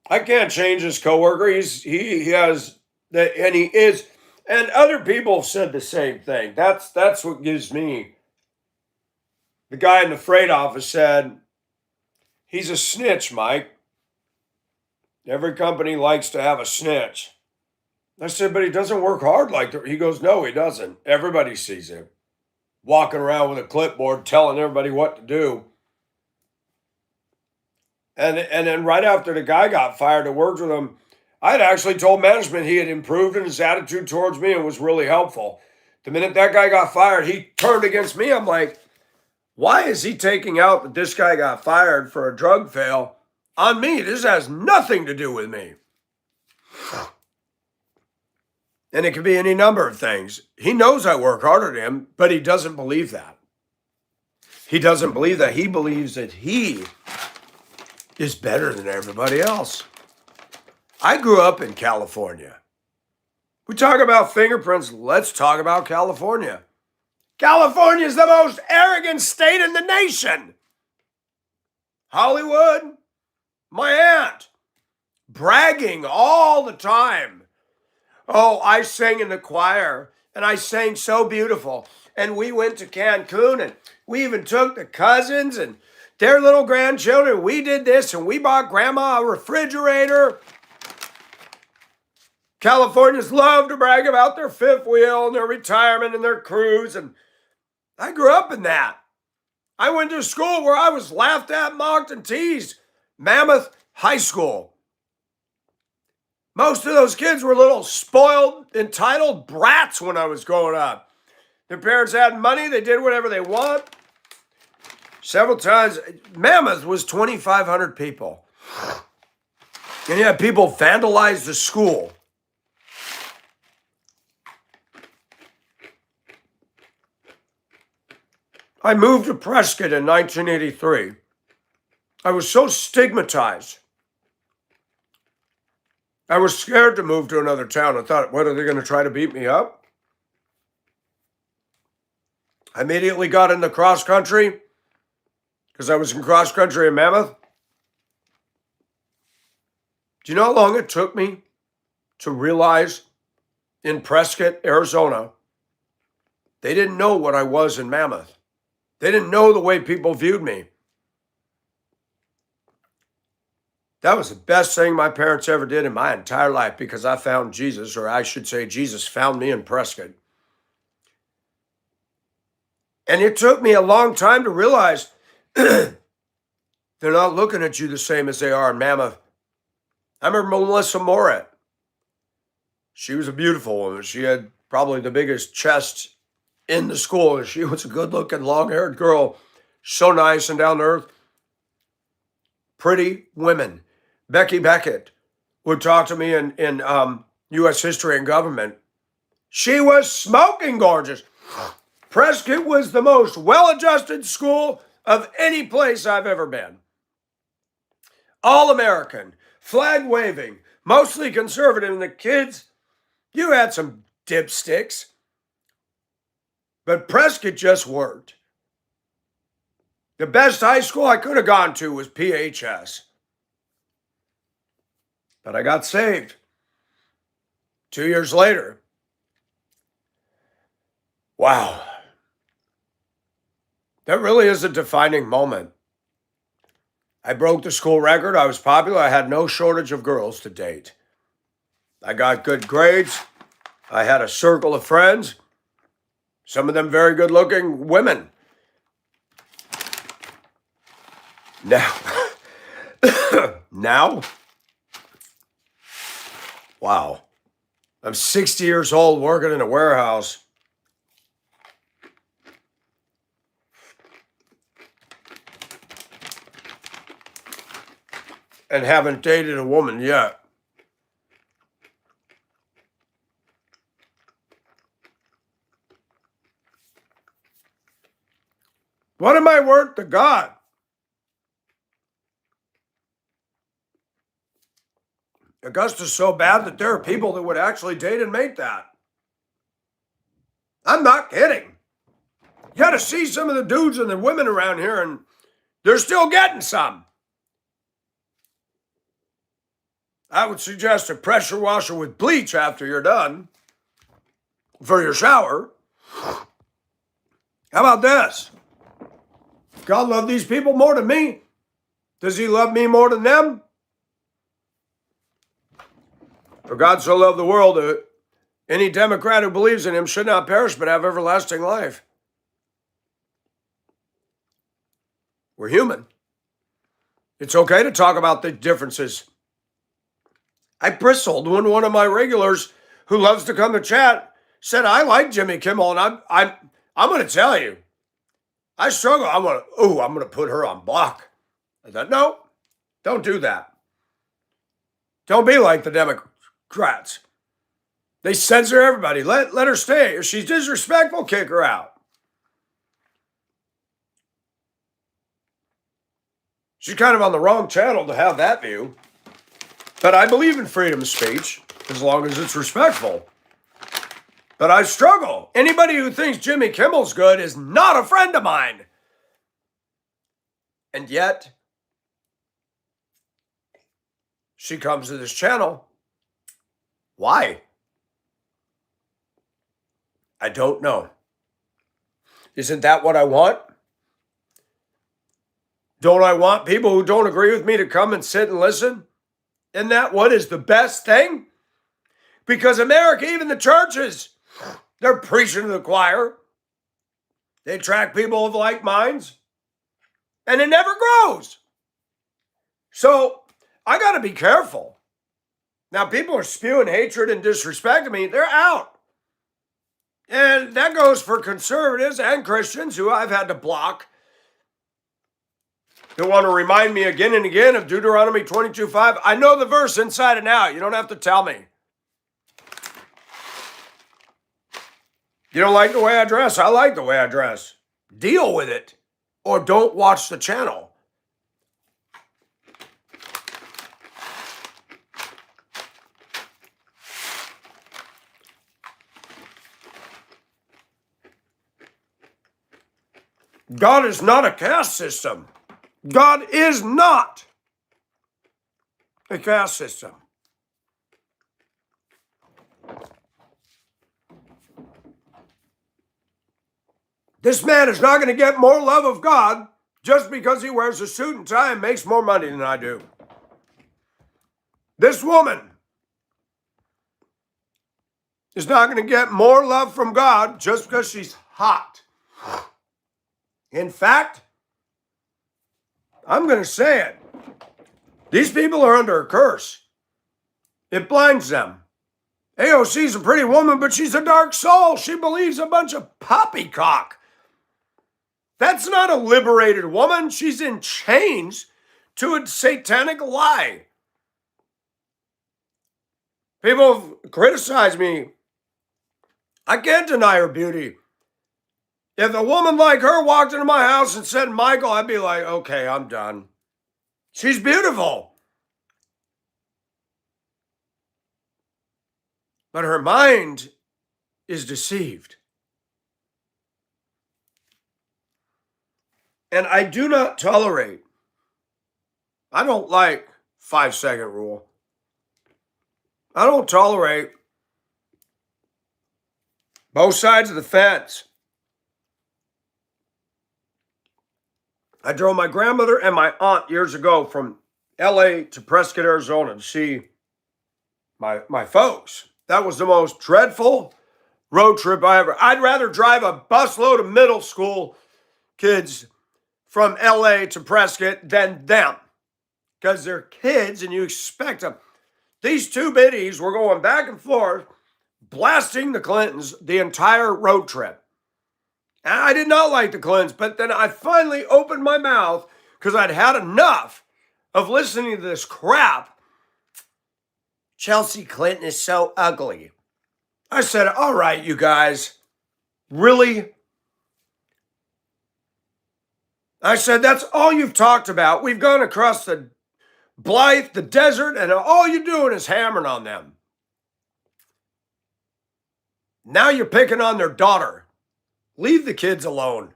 I can't change his coworker. He has that, and he is, and other people have said the same thing. That's what gives me. The guy in the freight office said, he's a snitch, Mike. Every company likes to have a snitch. I said, but he doesn't work hard like that. He goes, no, he doesn't. Everybody sees him walking around with a clipboard telling everybody what to do. And then right after the guy got fired to work with him, I had actually told management he had improved in his attitude towards me and was really helpful. The minute that guy got fired, he turned against me. I'm like, why is he taking out that this guy got fired for a drug fail on me? This has nothing to do with me. And it could be any number of things. He knows I work harder than him, but he doesn't believe that. He doesn't believe that. He believes that he is better than everybody else. I grew up in California. We talk about fingerprints. Let's talk about California. California is the most arrogant state in the nation. Hollywood, my aunt, bragging all the time. Oh, I sang in the choir, and I sang so beautiful. And we went to Cancun, and we even took the cousins and their little grandchildren. We did this, and we bought grandma a refrigerator. Californians love to brag about their fifth wheel and their retirement and their cruise, and I grew up in that. I went to school where I was laughed at, mocked, and teased. Mammoth High School. Most of those kids were little spoiled, entitled brats when I was growing up. Their parents had money. They did whatever they want. Several times, Mammoth was 2,500 people. And yet people vandalized the school. I moved to Prescott in 1983. I was so stigmatized. I was scared to move to another town. I thought, what, are they going to try to beat me up? I immediately got into cross country because I was in cross country in Mammoth. Do you know how long it took me to realize in Prescott, Arizona, they didn't know what I was in Mammoth? They didn't know the way people viewed me. That was the best thing my parents ever did in my entire life because I found Jesus, or I should say Jesus found me in Prescott. And it took me a long time to realize they're not looking at you the same as they are in Mammoth. I remember Melissa Moret. She was a beautiful woman. She had probably the biggest chest in the school. She was a good-looking, long-haired girl. So nice and down to earth. Pretty women. Becky Beckett would talk to me in U.S. history and government. She was smoking gorgeous. Prescott was the most well-adjusted school of any place I've ever been. All American, flag waving, mostly conservative. And the kids, you had some dipsticks. But Prescott just worked. The best high school I could have gone to was PHS. But I got saved 2 years later. Wow. That really is a defining moment. I broke the school record. I was popular. I had no shortage of girls to date. I got good grades. I had a circle of friends. Some of them very good-looking women. Now, wow. I'm 60 years old working in a warehouse. And haven't dated a woman yet. What am I worth to God? Augusta's so bad that there are people that would actually date and make that. I'm not kidding. You got to see some of the dudes and the women around here, and they're still getting some. I would suggest a pressure washer with bleach after you're done for your shower. How about this? God loved these people more than me. Does he love me more than them? For God so loved the world that any Democrat who believes in him should not perish but have everlasting life. We're human. It's okay to talk about the differences. I bristled when one of my regulars who loves to come to chat said, I like Jimmy Kimmel, and I'm going to tell you, I struggle. I'm going to put her on block. I thought, no, don't do that. Don't be like the Democrats. They censor everybody. Let her stay. If she's disrespectful, kick her out. She's kind of on the wrong channel to have that view. But I believe in freedom of speech as long as it's respectful. But I struggle. Anybody who thinks Jimmy Kimmel's good is not a friend of mine. And yet, she comes to this channel. Why? I don't know. Isn't that what I want? Don't I want people who don't agree with me to come and sit and listen? Isn't that what is the best thing? Because America, even the churches, they're preaching to the choir. They attract people of like minds. And it never grows. So I got to be careful. Now, people are spewing hatred and disrespect to me. They're out. And that goes for conservatives and Christians who I've had to block. They want to remind me again and again of Deuteronomy 22:5. I know the verse inside and out. You don't have to tell me. You don't like the way I dress? I like the way I dress. Deal with it. Or don't watch the channel. God is not a caste system. God is not a caste system. This man is not going to get more love of God just because he wears a suit and tie and makes more money than I do. This woman is not going to get more love from God just because she's hot. In fact, I'm going to say it. These people are under a curse. It blinds them. AOC's a pretty woman, but she's a dark soul. She believes a bunch of poppycock. That's not a liberated woman. She's in chains to a satanic lie. People have criticized me. I can't deny her beauty. If a woman like her walked into my house and said, Michael, I'd be like, okay, I'm done. She's beautiful. But her mind is deceived. And I do not tolerate, I don't like 5-second rule. I don't tolerate both sides of the fence. I drove my grandmother and my aunt years ago from LA to Prescott, Arizona to see my folks. That was the most dreadful road trip I ever. I'd rather drive a busload of middle school kids from LA to Prescott than them. Because they're kids and you expect them. These two biddies were going back and forth, blasting the Clintons the entire road trip. And I did not like the Clintons, but then I finally opened my mouth because I'd had enough of listening to this crap. Chelsea Clinton is so ugly. I said, all right, you guys, really? I said, that's all you've talked about. We've gone across the Blythe, the desert, and all you're doing is hammering on them. Now you're picking on their daughter. Leave the kids alone.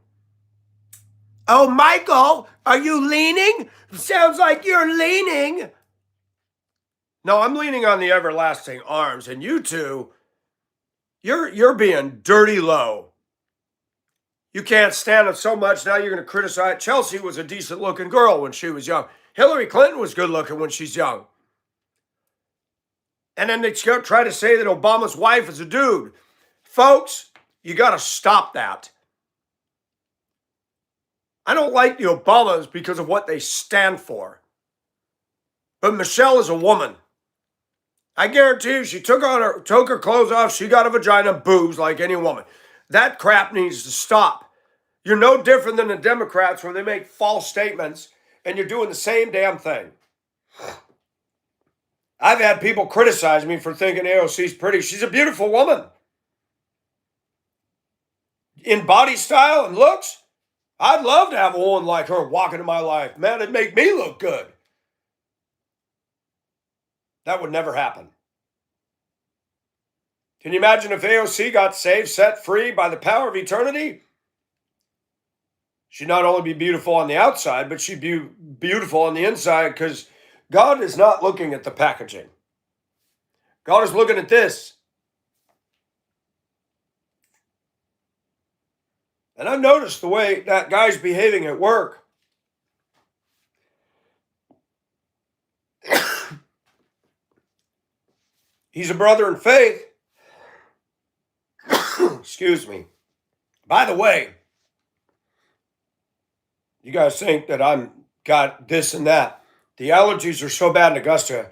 Oh, Michael, are you leaning? Sounds like you're leaning. No, I'm leaning on the everlasting arms. And you two, you're being dirty low. You can't stand it so much. Now you're going to criticize. Chelsea was a decent looking girl when she was young. Hillary Clinton was good looking when she's young. And then they try to say that Obama's wife is a dude. Folks, you got to stop that. I don't like the Obamas because of what they stand for. But Michelle is a woman. I guarantee you, she took her clothes off, she got a vagina, boobs like any woman. That crap needs to stop. You're no different than the Democrats when they make false statements and you're doing the same damn thing. I've had people criticize me for thinking AOC's pretty. She's a beautiful woman. In body style and looks, I'd love to have a woman like her walk into my life. Man, it'd make me look good. That would never happen. Can you imagine if AOC got saved, set free by the power of eternity? She'd not only be beautiful on the outside, but she'd be beautiful on the inside, because God is not looking at the packaging. God is looking at this. And I've noticed the way that guy's behaving at work. He's a brother in faith. Excuse me. By the way, you guys think that I'm got this and that. The allergies are so bad in Augusta.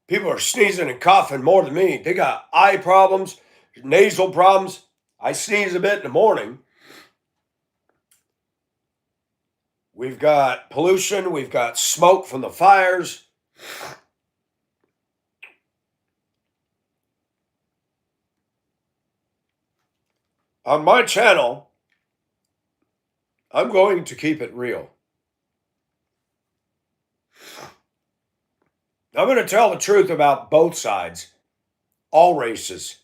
People are sneezing and coughing more than me. They got eye problems, nasal problems. I sneeze a bit in the morning. We've got pollution. We've got smoke from the fires. On my channel, I'm going to keep it real. I'm going to tell the truth about both sides, all races.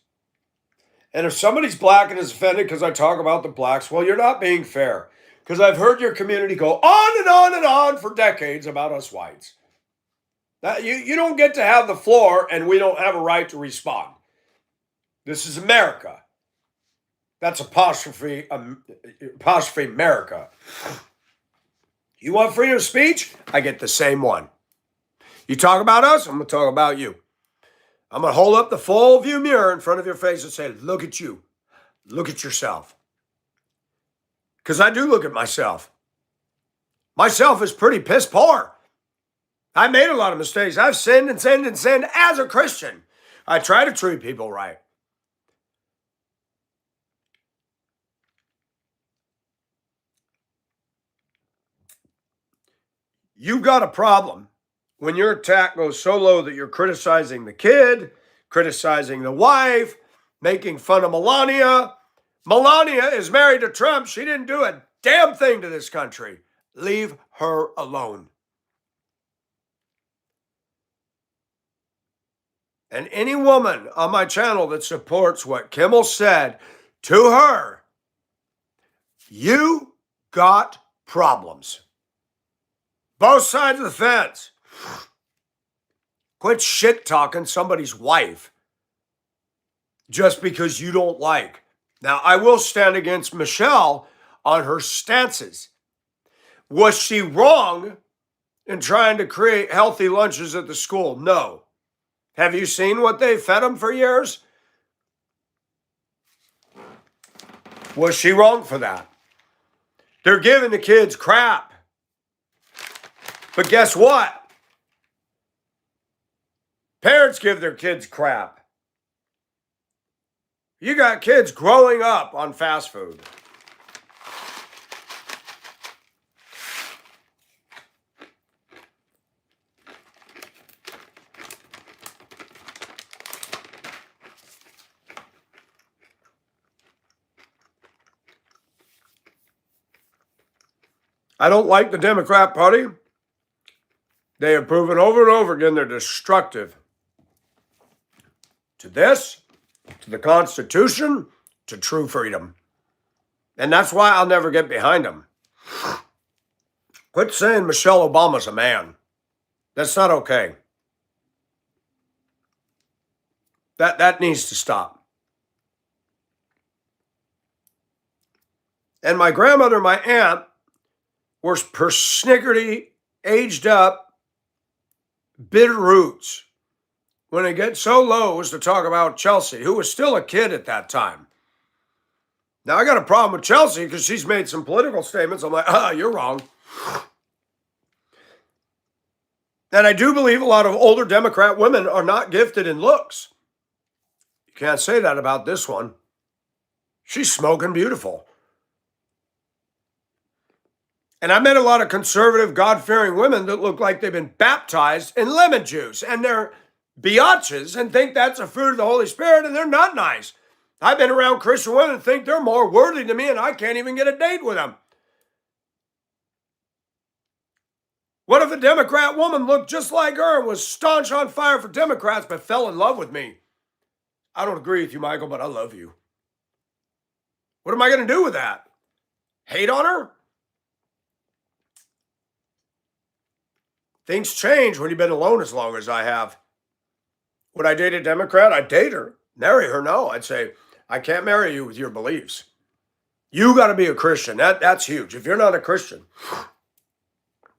And if somebody's black and is offended because I talk about the blacks, well, you're not being fair. Because I've heard your community go on and on and on for decades about us whites. You don't get to have the floor, and we don't have a right to respond. This is America. That's apostrophe America. You want freedom of speech? I get the same one. You talk about us, I'm going to talk about you. I'm going to hold up the full view mirror in front of your face and say, look at you. Look at yourself. Because I do look at myself. Myself is pretty piss poor. I made a lot of mistakes. I've sinned and sinned and sinned as a Christian. I try to treat people right. You've got a problem when your attack goes so low that you're criticizing the kid, criticizing the wife, making fun of Melania. Melania is married to Trump. She didn't do a damn thing to this country. Leave her alone. And any woman on my channel that supports what Kimmel said to her, you got problems. Both sides of the fence. Quit shit talking somebody's wife just because you don't like. Now, I will stand against Michelle on her stances. Was she wrong in trying to create healthy lunches at the school? No. Have you seen what they fed them for years? Was she wrong for that? They're giving the kids crap. But guess what? Parents give their kids crap. You got kids growing up on fast food. I don't like the Democrat Party. They have proven over and over again they're destructive to this, to the Constitution, to true freedom. And that's why I'll never get behind them. Quit saying Michelle Obama's a man. That's not okay. That needs to stop. And my grandmother and my aunt were persnickety, aged up, bitter roots when it gets so low as to talk about Chelsea, who was still a kid at that time. Now, I got a problem with Chelsea because she's made some political statements. I'm like, you're wrong. And I do believe a lot of older Democrat women are not gifted in looks. You can't say that about this one. She's smoking beautiful. And I met a lot of conservative, God-fearing women that look like they've been baptized in lemon juice. And they're biatches and think that's a fruit of the Holy Spirit, and they're not nice. I've been around Christian women and think they're more worthy to me, and I can't even get a date with them. What if a Democrat woman looked just like her and was staunch on fire for Democrats but fell in love with me? I don't agree with you, Michael, but I love you. What am I going to do with that? Hate on her? Things change when you've been alone as long as I have. Would I date a Democrat? I'd date her. Marry her? No. I'd say, I can't marry you with your beliefs. You got to be a Christian. That's huge. If you're not a Christian.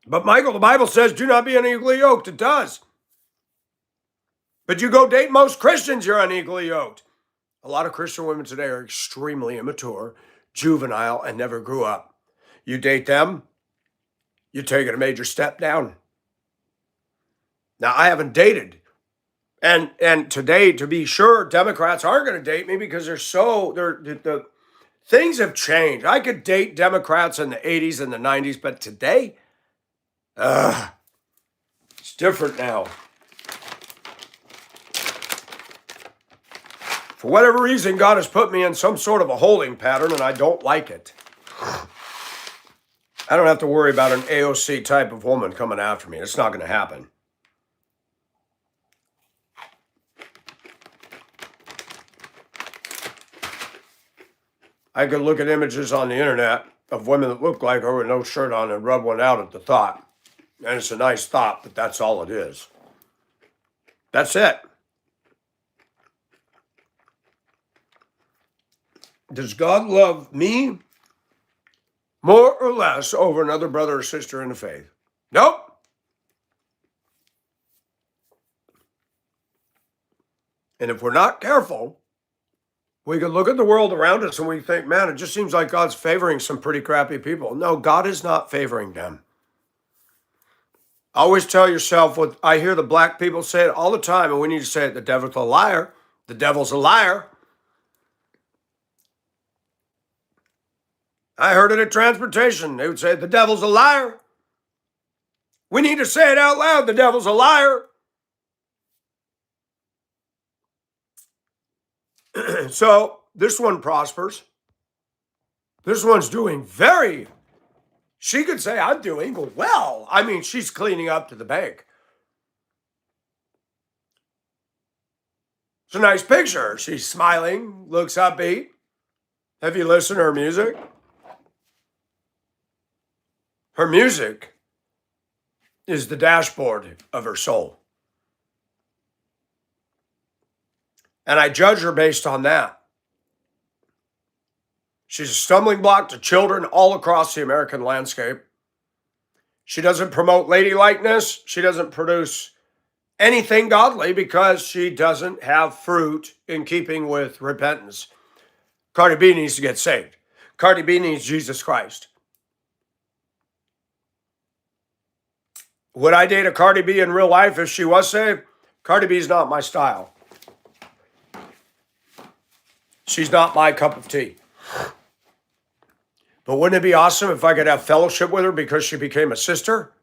But Michael, the Bible says, do not be unequally yoked. It does. But you go date most Christians, you're unequally yoked. A lot of Christian women today are extremely immature, juvenile, and never grew up. You date them, you're taking a major step down. Now, I haven't dated. And today, to be sure, Democrats aren't going to date me because the things have changed. I could date Democrats in the 80s and the 90s, but today, it's different now. For whatever reason, God has put me in some sort of a holding pattern, and I don't like it. I don't have to worry about an AOC type of woman coming after me. It's not going to happen. I could look at images on the internet of women that look like her with no shirt on and rub one out at the thought. And it's a nice thought, but that's all it is. That's it. Does God love me more or less over another brother or sister in the faith? Nope. And if we're not careful, we can look at the world around us and we think, man, it just seems like God's favoring some pretty crappy people. No, God is not favoring them. Always tell yourself what I hear the black people say it all the time, and we need to say it, the devil's a liar. The devil's a liar. I heard it at transportation. They would say, the devil's a liar. We need to say it out loud. The devil's a liar. So this one prospers. This one's doing she could say, I'm doing well. I mean, she's cleaning up to the bank. It's a nice picture. She's smiling, looks upbeat. Have you listened to her music? Her music is the dashboard of her soul. And I judge her based on that. She's a stumbling block to children all across the American landscape. She doesn't promote ladylikeness. She doesn't produce anything godly because she doesn't have fruit in keeping with repentance. Cardi B needs to get saved. Cardi B needs Jesus Christ. Would I date a Cardi B in real life if she was saved? Cardi B is not my style. She's not my cup of tea. But wouldn't it be awesome if I could have fellowship with her because she became a sister?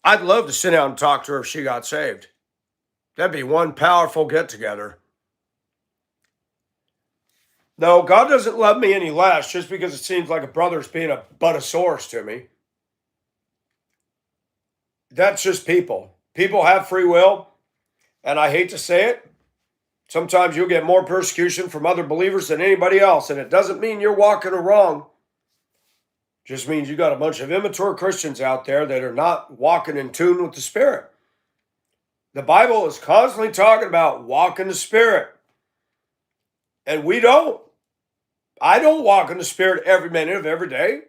I'd love to sit down and talk to her if she got saved. That'd be one powerful get-together. No, God doesn't love me any less just because it seems like a brother's being a butt-of-saurus to me. That's just people. People have free will, and I hate to say it, sometimes you'll get more persecution from other believers than anybody else, and it doesn't mean you're walking wrong. It just means you got a bunch of immature Christians out there that are not walking in tune with the Spirit. The Bible is constantly talking about walking the Spirit, and we don't. I don't walk in the Spirit every minute of every day.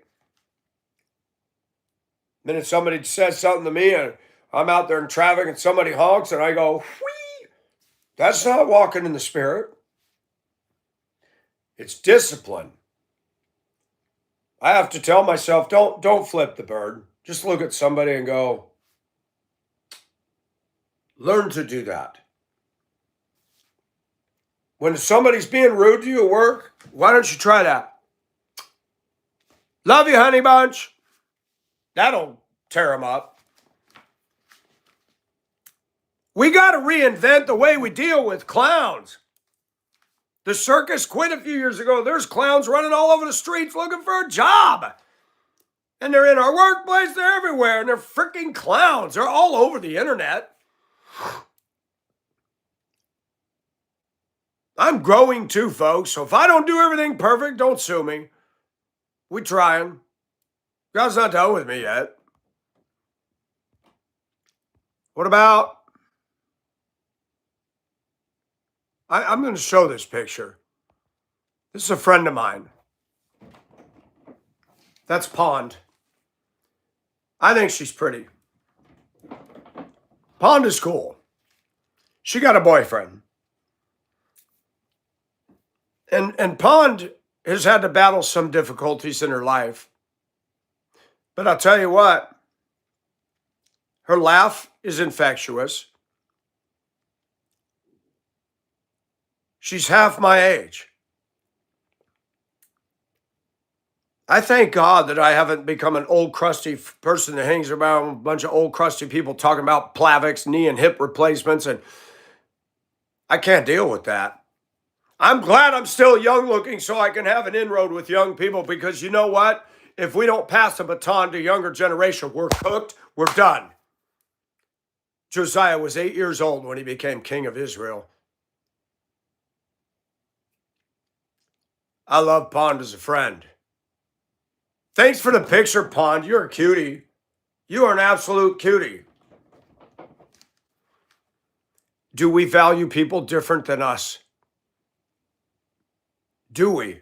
The minute somebody says something to me, and I'm out there in traffic, and somebody honks, and I go, whee! That's not walking in the Spirit. It's discipline. I have to tell myself, don't flip the bird. Just look at somebody and go, learn to do that. When somebody's being rude to you at work, why don't you try that? Love you, honey bunch. That'll tear them up. We got to reinvent the way we deal with clowns. The circus quit a few years ago. There's clowns running all over the streets looking for a job. And they're in our workplace. They're everywhere. And they're freaking clowns. They're all over the internet. I'm growing too, folks. So if I don't do everything perfect, don't sue me. We trying. God's not done with me yet. What about, I'm going to show this picture. This is a friend of mine. That's Pond. I think she's pretty. Pond is cool. She got a boyfriend. And Pond has had to battle some difficulties in her life. But I'll tell you what, her laugh is infectious. She's half my age. I thank God that I haven't become an old crusty person that hangs around a bunch of old crusty people talking about Plavix, knee and hip replacements, and I can't deal with that. I'm glad I'm still young looking so I can have an inroad with young people, because you know what? If we don't pass the baton to younger generation, we're cooked, we're done. Josiah was 8 years old when he became king of Israel. I love Pond as a friend. Thanks for the picture, Pond. You're a cutie. You are an absolute cutie. Do we value people different than us? Do we?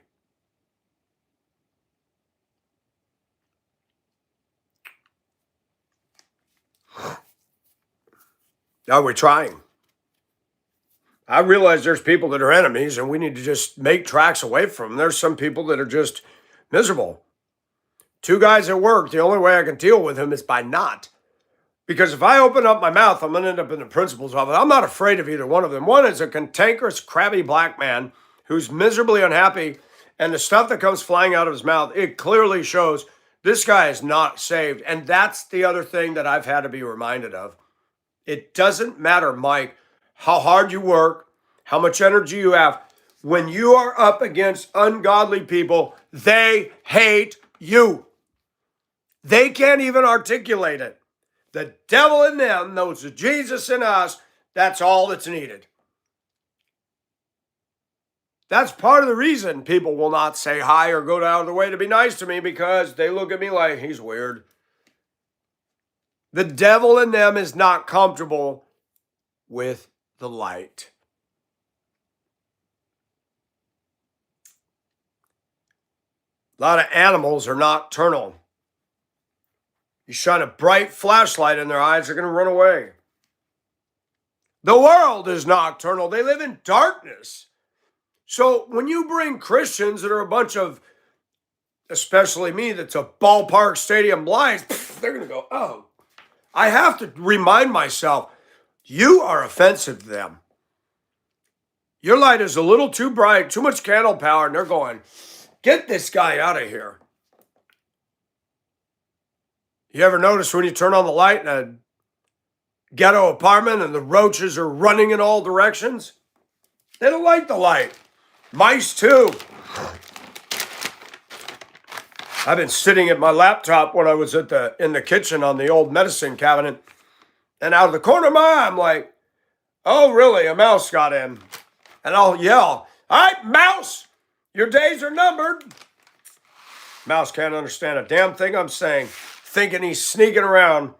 Are we trying? I realize there's people that are enemies and we need to just make tracks away from them. There's some people that are just miserable. Two guys at work, the only way I can deal with them is by not. Because if I open up my mouth, I'm going to end up in the principal's office. I'm not afraid of either one of them. One is a cantankerous, crabby black man who's miserably unhappy, and the stuff that comes flying out of his mouth, it clearly shows this guy is not saved. And that's the other thing that I've had to be reminded of. It doesn't matter, Mike, how hard you work, how much energy you have. When you are up against ungodly people, they hate you. They can't even articulate it. The devil in them knows the Jesus in us. That's all that's needed. That's part of the reason people will not say hi or go out of the way to be nice to me, because they look at me like he's weird. The devil in them is not comfortable with the light. A lot of animals are nocturnal. You shine a bright flashlight in their eyes, they're going to run away. The world is nocturnal. They live in darkness. So when you bring Christians that are a bunch of, especially me, that's a ballpark stadium lights, they're going to go, oh. I have to remind myself, you are offensive to them. Your light is a little too bright, too much candle power, and they're going, get this guy out of here. You ever notice when you turn on the light in a ghetto apartment and the roaches are running in all directions? They don't like the light. Mice too. I've been sitting at my laptop when I was in the kitchen on the old medicine cabinet, and out of the corner of my eye, I'm like, oh, really? A mouse got in. And I'll yell, all right, mouse, your days are numbered. Mouse can't understand a damn thing I'm saying, thinking he's sneaking around.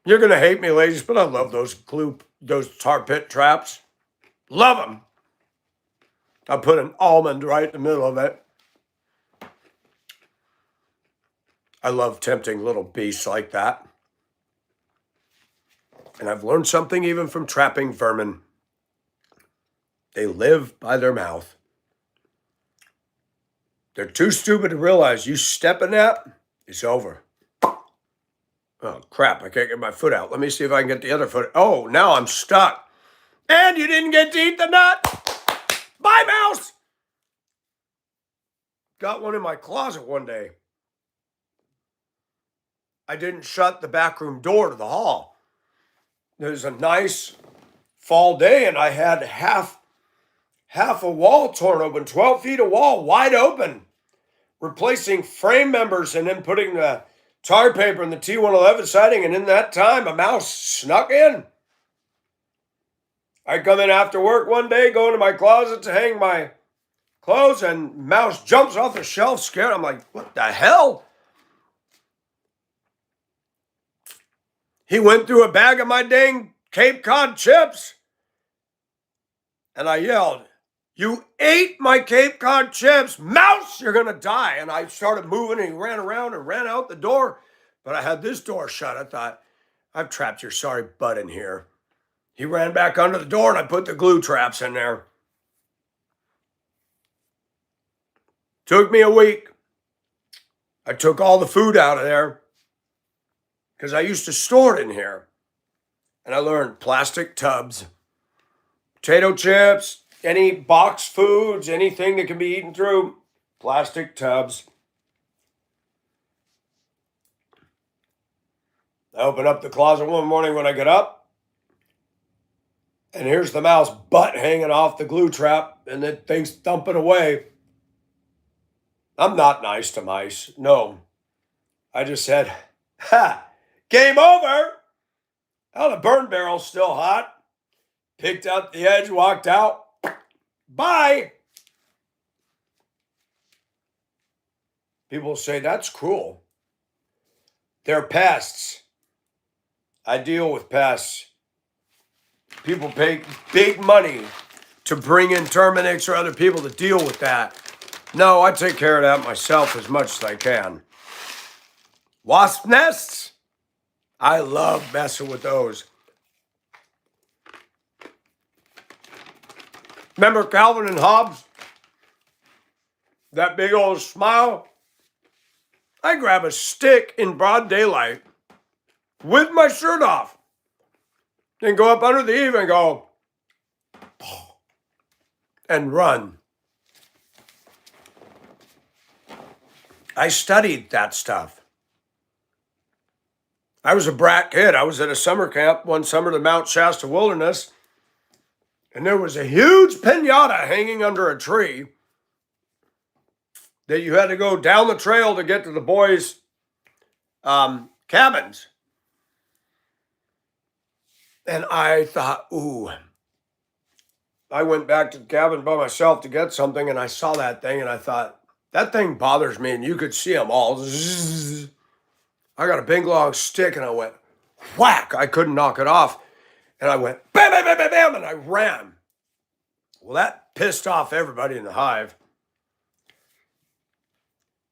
You're going to hate me, ladies, but I love those tar pit traps. Love them. I put an almond right in the middle of it. I love tempting little beasts like that. And I've learned something even from trapping vermin. They live by their mouth. They're too stupid to realize you step in that, it's over. Oh, crap, I can't get my foot out. Let me see if I can get the other foot. Oh, now I'm stuck. And you didn't get to eat the nut. Bye, mouse. Got one in my closet one day. I didn't shut the back room door to the hall. It was a nice fall day, and I had half a wall torn open, 12 feet of wall wide open, replacing frame members and then putting the tar paper in the T111 siding, and in that time, a mouse snuck in. I come in after work one day, go into my closet to hang my clothes, and mouse jumps off the shelf scared. I'm like, what the hell? He went through a bag of my dang Cape Cod chips. And I yelled, "You ate my Cape Cod chips, mouse, you're going to die." And I started moving, and he ran around and ran out the door. But I had this door shut. I thought, I've trapped your sorry butt in here. He ran back under the door, and I put the glue traps in there. Took me a week. I took all the food out of there because I used to store it in here. And I learned plastic tubs, potato chips, any boxed foods, anything that can be eaten through plastic tubs. I open up the closet one morning when I get up, and here's the mouse butt hanging off the glue trap, and the thing's thumping away. I'm not nice to mice. No. I just said, "Ha! Game over!" Oh, the burn barrel's still hot. Picked up the edge, walked out. Bye! People say, that's cruel. They're pests. I deal with pests. People pay big money to bring in Terminix or other people to deal with that. No, I take care of that myself as much as I can. Wasp nests? I love messing with those. Remember Calvin and Hobbes? That big old smile? I grab a stick in broad daylight with my shirt off and go up under the eave and go and run. I studied that stuff. I was a brat kid. I was at a summer camp one summer to Mount Shasta Wilderness, and there was a huge piñata hanging under a tree that you had to go down the trail to get to the boys' cabins. And I thought, ooh. I went back to the cabin by myself to get something, and I saw that thing, and I thought, that thing bothers me, and you could see them all. Zzz. I got a big long stick, and I went whack. I couldn't knock it off. And I went bam, bam, bam, bam, bam, and I ran. Well, that pissed off everybody in the hive.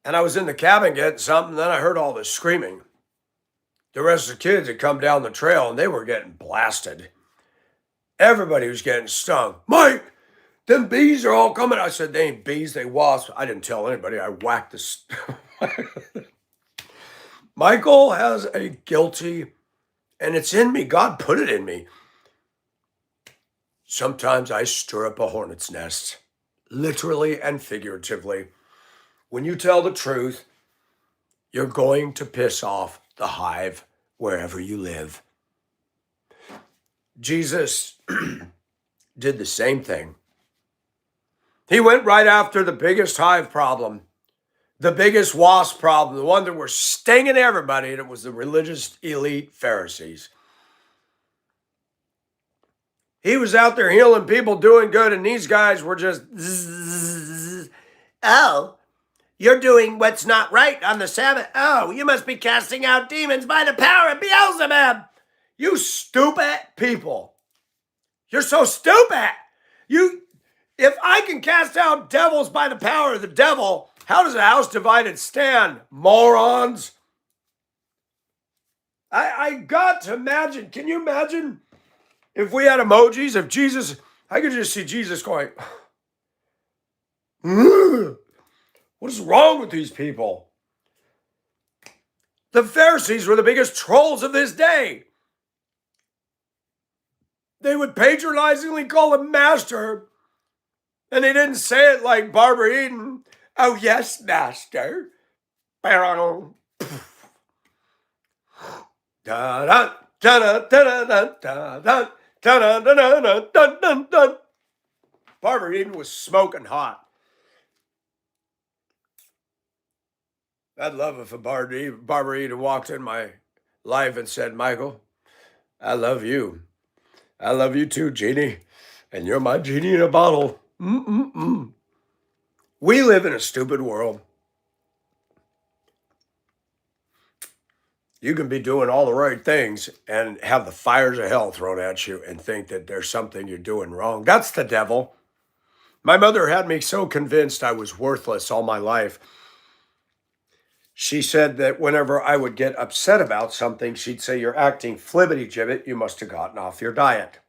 And I was in the cabin getting something, and then I heard all this screaming. The rest of the kids had come down the trail, and they were getting blasted. Everybody was getting stung. Mike, them bees are all coming. I said, they ain't bees, they wasps. I didn't tell anybody. I whacked this. Michael has a guilty, and it's in me. God put it in me. Sometimes I stir up a hornet's nest, literally and figuratively. When you tell the truth, you're going to piss off the hive wherever you live. Jesus did the same thing. He went right after the biggest hive problem, the biggest wasp problem, the one that were stinging everybody, and it was the religious elite Pharisees. He was out there healing people, doing good, and these guys were just, oh, you're doing what's not right on the Sabbath. Oh, you must be casting out demons by the power of Beelzebub. You stupid people. You're so stupid. If I can cast out devils by the power of the devil, how does a house divided stand, morons? I got to imagine. Can you imagine if we had emojis of Jesus? I could just see Jesus going, what is wrong with these people? The Pharisees were the biggest trolls of this day. They would patronizingly call him master, and they didn't say it like Barbara Eden. Oh, yes, master. Barbara Eden was smoking hot. I'd love if a Barbara Eden walked in my life and said, Michael, I love you. I love you too, Jeannie. And you're my genie in a bottle. Mm-mm-mm. We live in a stupid world. You can be doing all the right things and have the fires of hell thrown at you and think that there's something you're doing wrong. That's the devil. My mother had me so convinced I was worthless all my life. She said that whenever I would get upset about something, she'd say, you're acting flibbity-gibbet. You must have gotten off your diet.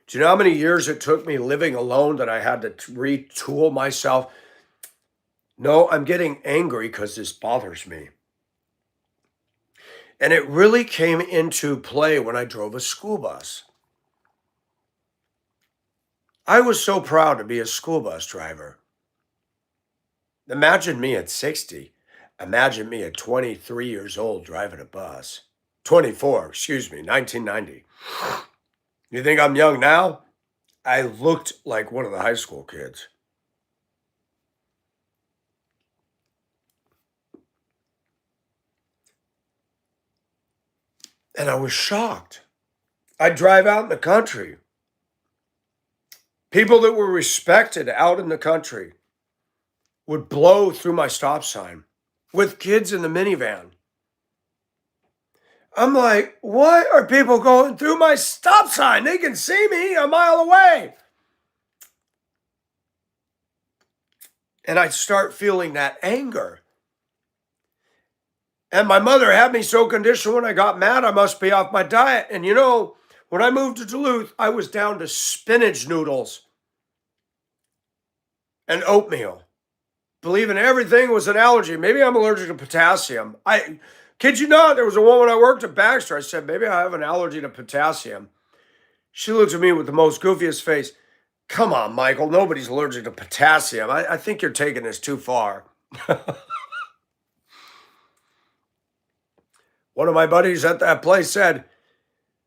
Do you know how many years it took me living alone that I had to retool myself? No, I'm getting angry because this bothers me. And it really came into play when I drove a school bus. I was so proud to be a school bus driver. Imagine me at 60. Imagine me at 23 years old driving a bus. 24, excuse me, 1990. You think I'm young now? I looked like one of the high school kids. And I was shocked. I'd drive out in the country. People that were respected out in the country would blow through my stop sign with kids in the minivan. I'm like, why are people going through my stop sign? They can see me a mile away. And I'd start feeling that anger. And my mother had me so conditioned when I got mad, I must be off my diet. And you know, when I moved to Duluth, I was down to spinach noodles and oatmeal. Believing everything was an allergy. Maybe I'm allergic to potassium. I kid you not, there was a woman I worked at Baxter. I said, maybe I have an allergy to potassium. She looked at me with the most goofiest face. Come on, Michael, nobody's allergic to potassium. I think you're taking this too far. One of my buddies at that place said,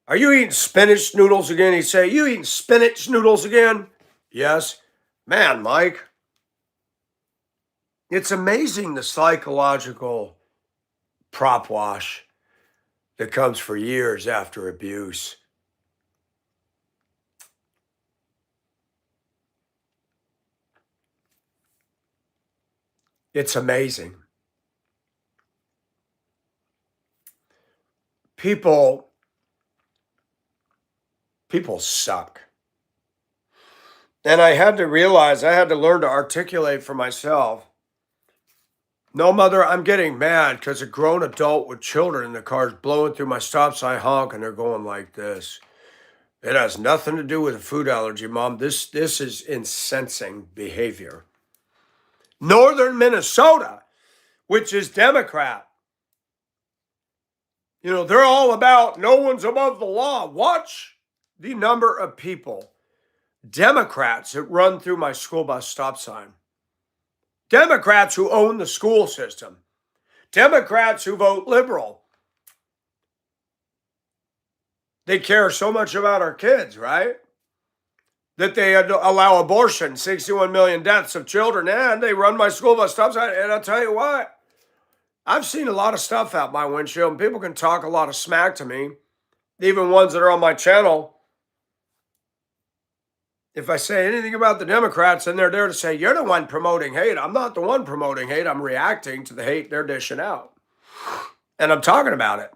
are you eating spinach noodles again? He'd say, you eating spinach noodles again? Yes. Man, Mike, it's amazing the psychological prop wash that comes for years after abuse. It's amazing. People suck. And I had to realize, I had to learn to articulate for myself. No, mother, I'm getting mad because a grown adult with children in the car is blowing through my stop sign honk and they're going like this. It has nothing to do with a food allergy, Mom. This is incensing behavior. Northern Minnesota, which is Democrat. You know, they're all about no one's above the law. Watch the number of people, Democrats, that run through my school bus stop sign. Democrats who own the school system. Democrats who vote liberal. They care so much about our kids, right? That they allow abortion, 61 million deaths of children, and they run my school bus stop sign. And I'll tell you what, I've seen a lot of stuff out my windshield, and people can talk a lot of smack to me, even ones that are on my channel. If I say anything about the Democrats, and they're there to say, you're the one promoting hate. I'm not the one promoting hate. I'm reacting to the hate they're dishing out. And I'm talking about it.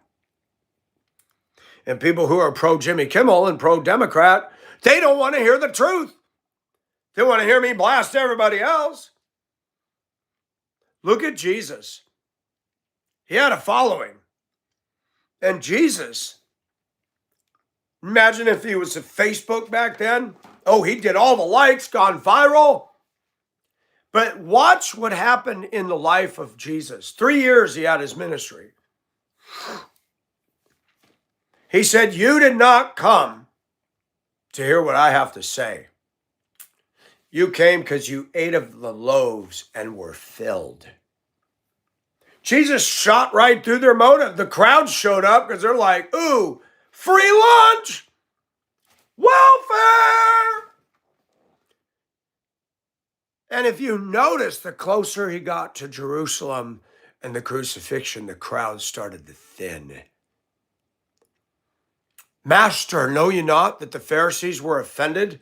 And people who are pro-Jimmy Kimmel and pro-Democrat, they don't want to hear the truth. They want to hear me blast everybody else. Look at Jesus. He had a following. And Jesus, imagine if he was at Facebook back then. Oh, he did all the likes, gone viral. But watch what happened in the life of Jesus. 3 years he had his ministry. He said, you did not come to hear what I have to say. You came because you ate of the loaves and were filled. Jesus shot right through their motive. The crowd showed up because they're like, ooh, free lunch, welfare. And if you notice, the closer he got to Jerusalem and the crucifixion, the crowd started to thin. Master, know you not that the Pharisees were offended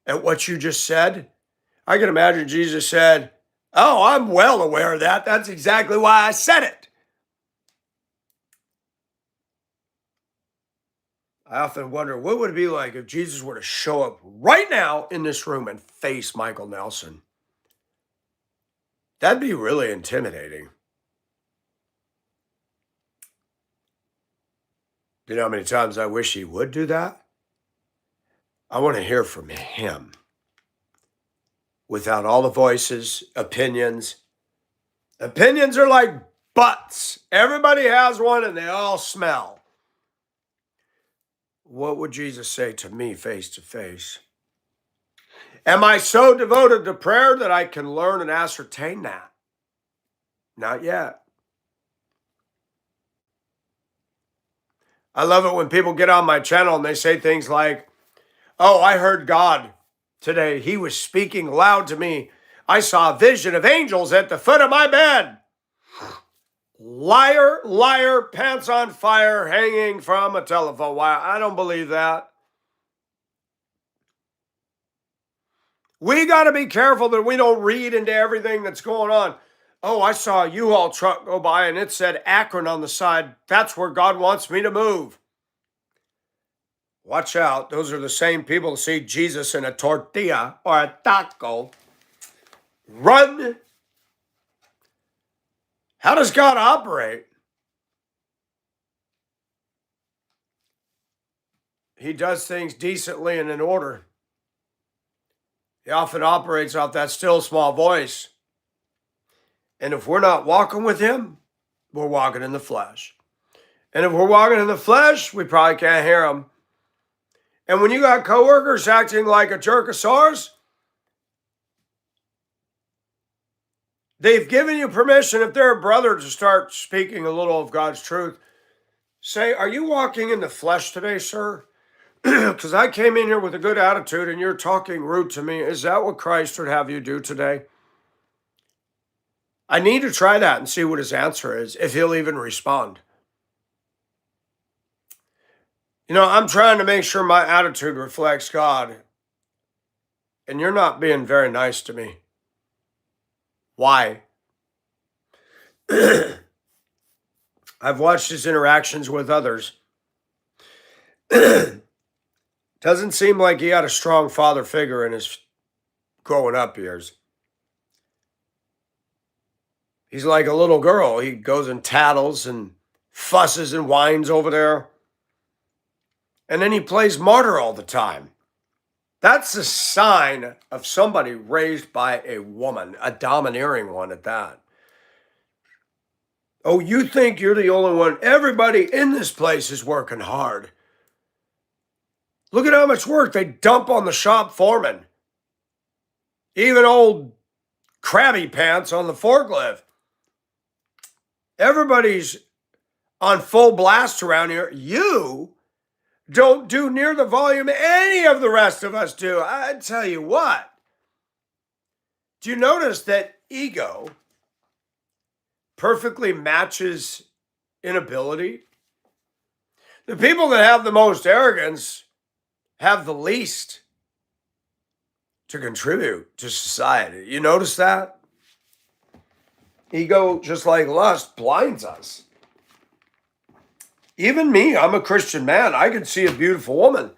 at what you just said? I can imagine Jesus said, oh, I'm well aware of that. That's exactly why I said it. I often wonder, what would it be like if Jesus were to show up right now in this room and face Michael Nelson? That'd be really intimidating. You know how many times I wish he would do that? I want to hear from him without all the voices, opinions. Opinions are like butts. Everybody has one and they all smell. What would Jesus say to me face to face? Am I so devoted to prayer that I can learn and ascertain that? Not yet. I love it when people get on my channel and they say things like, oh, I heard God today. He was speaking loud to me. I saw a vision of angels at the foot of my bed. Liar, liar, pants on fire, hanging from a telephone wire. I don't believe that. We got to be careful that we don't read into everything that's going on. Oh, I saw a U-Haul truck go by and it said Akron on the side. That's where God wants me to move. Watch out. Those are the same people who see Jesus in a tortilla or a taco. Run. How does God operate? He does things decently and in order. He often operates off that still small voice. And if we're not walking with him, we're walking in the flesh. And if we're walking in the flesh, we probably can't hear him. And when you got coworkers acting like a jerkosaurus, they've given you permission, if they're a brother, to start speaking a little of God's truth. Say, are you walking in the flesh today, sir? Because I came in here with a good attitude and you're talking rude to me. Is that what Christ would have you do today? I need to try that and see what his answer is, if he'll even respond. You know, I'm trying to make sure my attitude reflects God. And you're not being very nice to me. Why? I've watched his interactions with others. Doesn't seem like he had a strong father figure in his growing up years. He's like a little girl. He goes and tattles and fusses and whines over there. And then he plays martyr all the time. That's a sign of somebody raised by a woman, a domineering one at that. Oh, you think you're the only one? Everybody in this place is working hard. Look at how much work they dump on the shop foreman. Even old Krabby Pants on the forklift. Everybody's on full blast around here. You don't do near the volume any of the rest of us do. I tell you what. Do you notice that ego perfectly matches inability? The people that have the most arrogance have the least to contribute to society. You notice that? Ego, just like lust, blinds us. Even me, I'm a Christian man. I can see a beautiful woman.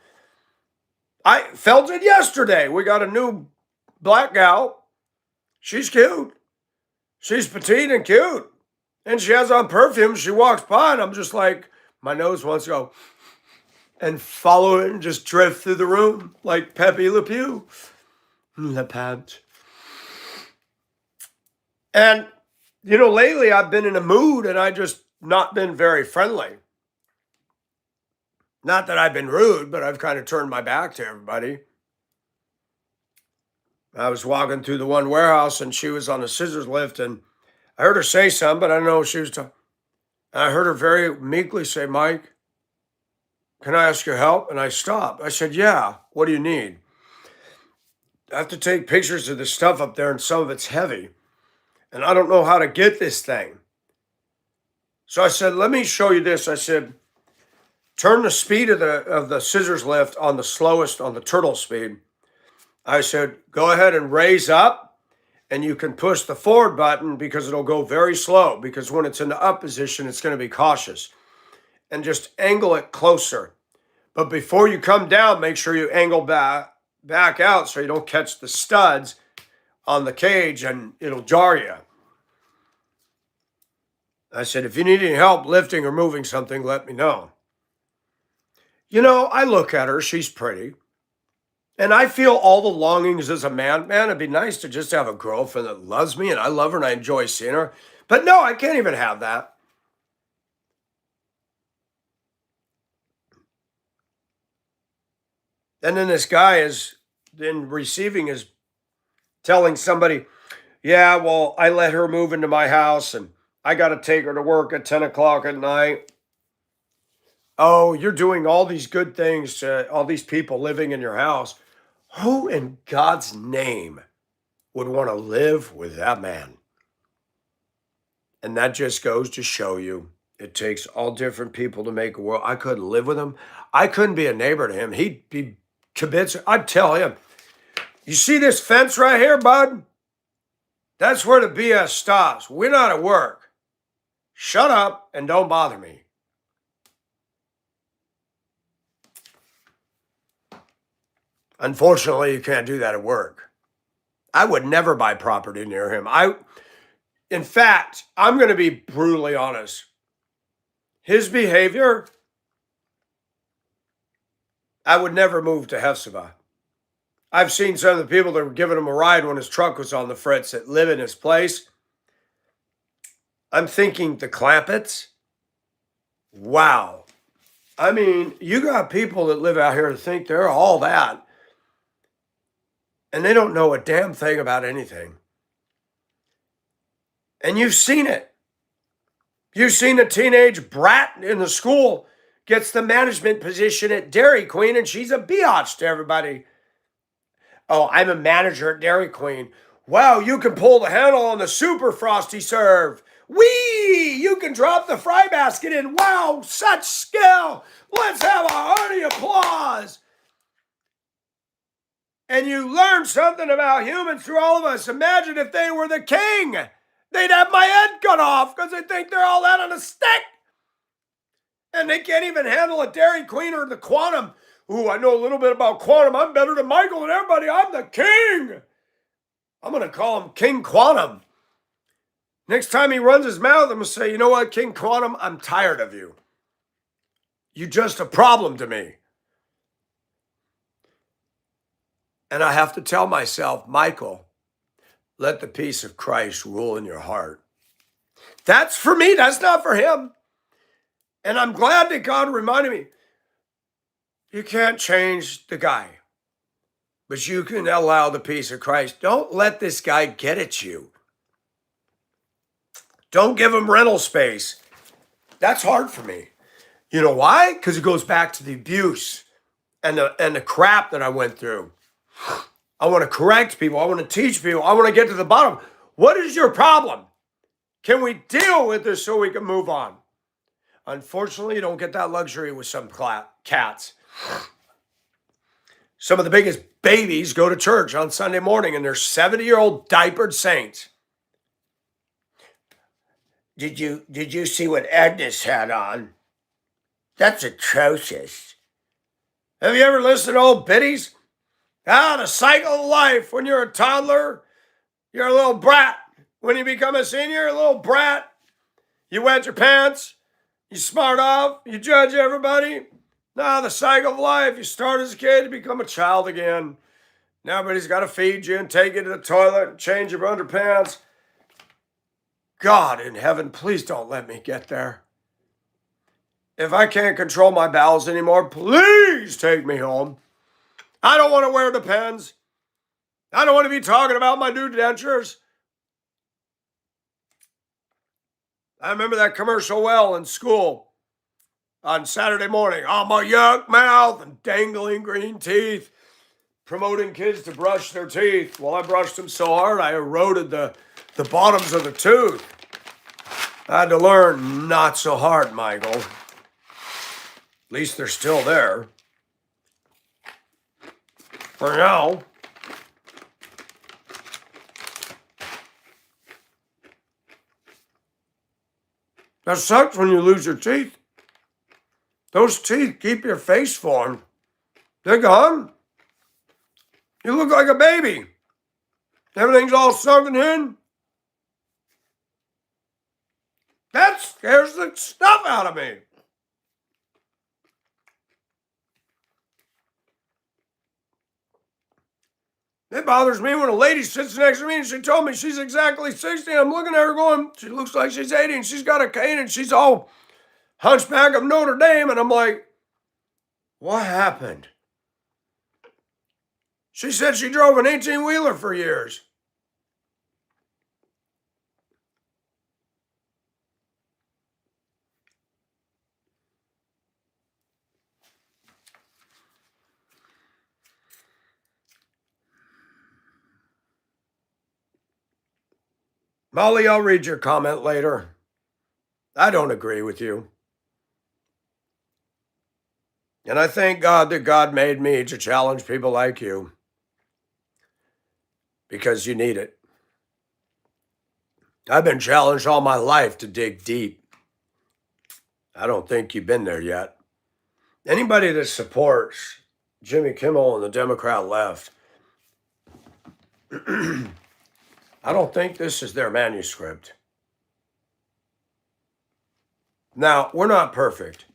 I felt it yesterday. We got a new black gal. She's cute. She's petite and cute. And she has on perfume. She walks by and I'm just like, my nose wants to go and follow it and just drift through the room like Pepe Le Pew. Le Pant. And, you know, lately I've been in a mood and I just not been very friendly. Not that I've been rude, but I've kind of turned my back to everybody. I was walking through the one warehouse and she was on a scissors lift and I heard her say something, but I don't know what she was talking. I heard her very meekly say, Mike, can I ask your help? And I stopped. I said, yeah, what do you need? I have to take pictures of the stuff up there, and some of it's heavy. And I don't know how to get this thing. So I said, let me show you this. I said, turn the speed of the scissors lift on the slowest, on the turtle speed. I said, go ahead and raise up, and you can push the forward button because it'll go very slow, because when it's in the up position, it's going to be cautious. And just angle it closer. But before you come down, make sure you angle back out so you don't catch the studs on the cage and it'll jar you. I said, if you need any help lifting or moving something, let me know. You know, I look at her, she's pretty. And I feel all the longings as a man. Man, it'd be nice to just have a girlfriend that loves me and I love her and I enjoy seeing her. But no, I can't even have that. And then this guy is then receiving is telling somebody, yeah, well, I let her move into my house and I got to take her to work at 10 o'clock at night. Oh, you're doing all these good things to all these people living in your house. Who in God's name would want to live with that man? And that just goes to show you it takes all different people to make a world. I couldn't live with him. I couldn't be a neighbor to him. He'd be kibitz. I'd tell him, you see this fence right here, bud? That's where the BS stops. We're not at work. Shut up and don't bother me. Unfortunately, you can't do that at work. I would never buy property near him. In fact, I'm going to be brutally honest. His behavior, I would never move to Hephzibah. I've seen some of the people that were giving him a ride when his truck was on the fritz that live in his place. I'm thinking the Clampetts. Wow. I mean, you got people that live out here that think they're all that. And they don't know a damn thing about anything. And you've seen it. You've seen a teenage brat in the school gets the management position at Dairy Queen and she's a biatch to everybody. Oh, I'm a manager at Dairy Queen. Wow, you can pull the handle on the super frosty serve. Whee! You can drop the fry basket in. Wow, such skill. Let's have a hearty applause. And you learn something about humans through all of us. Imagine if they were the king. They'd have my head cut off because they think they're all that on a stick. And they can't even handle a Dairy Queen or the Quantum. Ooh, I know a little bit about Quantum. I'm better than Michael and everybody. I'm the king. I'm going to call him King Quantum. Next time he runs his mouth, I'm going to say, you know what, King Quantum, I'm tired of you. You're just a problem to me. And I have to tell myself, Michael, let the peace of Christ rule in your heart. That's for me. That's not for him. And I'm glad that God reminded me, you can't change the guy, but you can allow the peace of Christ. Don't let this guy get at you. Don't give him rental space. That's hard for me. You know why? Because it goes back to the abuse and the crap that I went through. I want to correct people. I want to teach people. I want to get to the bottom. What is your problem? Can we deal with this so we can move on? Unfortunately, you don't get that luxury with some cats. Some of the biggest babies go to church on Sunday morning and they're 70-year-old diapered saints. Did you see what Agnes had on? That's atrocious. Have you ever listened to old biddies? The cycle of life. When you're a toddler, you're a little brat. When you become a senior, a little brat. You wet your pants. You smart off. You judge everybody. Now the cycle of life. You start as a kid to become a child again. Now everybody's got to feed you and take you to the toilet and change your underpants. God in heaven, please don't let me get there. If I can't control my bowels anymore, please take me home. I don't want to wear Depends. I don't want to be talking about my new dentures. I remember that commercial well in school on Saturday morning. Oh, my yuck mouth and dangling green teeth. promoting kids to brush their teeth. Well, I brushed them so hard I eroded the bottoms of the tooth. I had to learn not so hard, Michael. At least they're still there. For now. That sucks when you lose your teeth. Those teeth keep your face formed. They're gone. You look like a baby. Everything's all sunken in. That scares the stuff out of me. It bothers me when a lady sits next to me and she told me she's exactly 60. I'm looking at her going, she looks like she's 80 and she's got a cane and she's all Hunchback of Notre Dame. And I'm like, what happened? She said she drove an 18-wheeler for years. Molly, I'll read your comment later. I don't agree with you. And I thank God that God made me to challenge people like you. Because you need it. I've been challenged all my life to dig deep. I don't think you've been there yet. Anybody that supports Jimmy Kimmel and the Democrat left, I don't think this is their manuscript. Now, we're not perfect,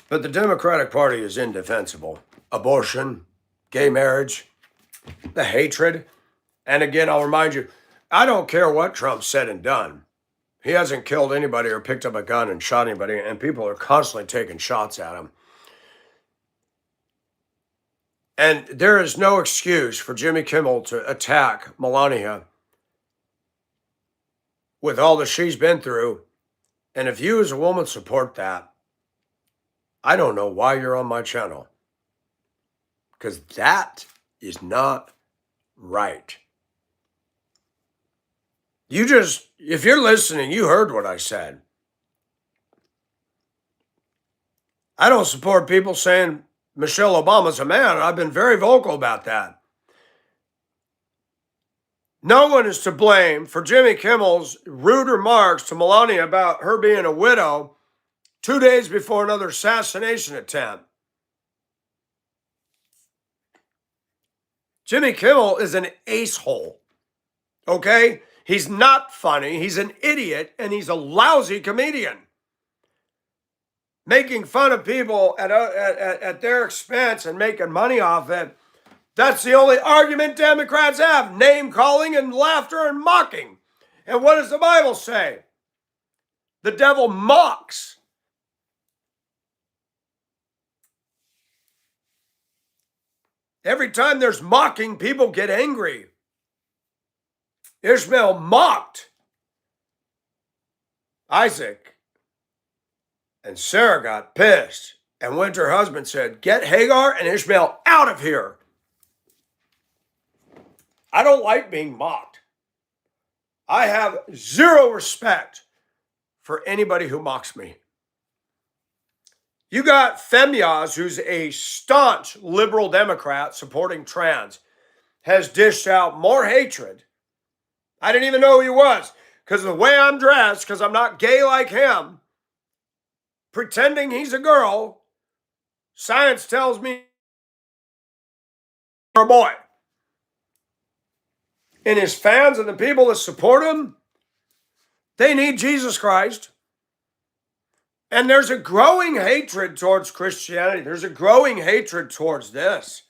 but the Democratic Party is indefensible. Abortion, gay marriage, the hatred. And again, I'll remind you, I don't care what Trump said and done. He hasn't killed anybody or picked up a gun and shot anybody, and people are constantly taking shots at him. And there is no excuse for Jimmy Kimmel to attack Melania with all that she's been through. And if you as a woman support that, I don't know why you're on my channel. Because that is not right. If you're listening, you heard what I said. I don't support people saying Michelle Obama's a man. I've been very vocal about that. No one is to blame for Jimmy Kimmel's rude remarks to Melania about her being a widow 2 days before another assassination attempt. Jimmy Kimmel is an ace-hole, okay? He's not funny, he's an idiot, and he's a lousy comedian. Making fun of people at their expense and making money off it, that's the only argument Democrats have, name-calling and laughter and mocking. And what does the Bible say? The devil mocks. Every time there's mocking, people get angry. Ishmael mocked Isaac, and Sarah got pissed and went to her husband and said, get Hagar and Ishmael out of here. I don't like being mocked. I have zero respect for anybody who mocks me. You got Femyaz, who's a staunch liberal Democrat supporting trans, has dished out more hatred. I didn't even know who he was because of the way I'm dressed, because I'm not gay like him, pretending he's a girl. Science tells me you're a boy. And his fans and the people that support him, they need Jesus Christ. And there's a growing hatred towards Christianity. There's a growing hatred towards this.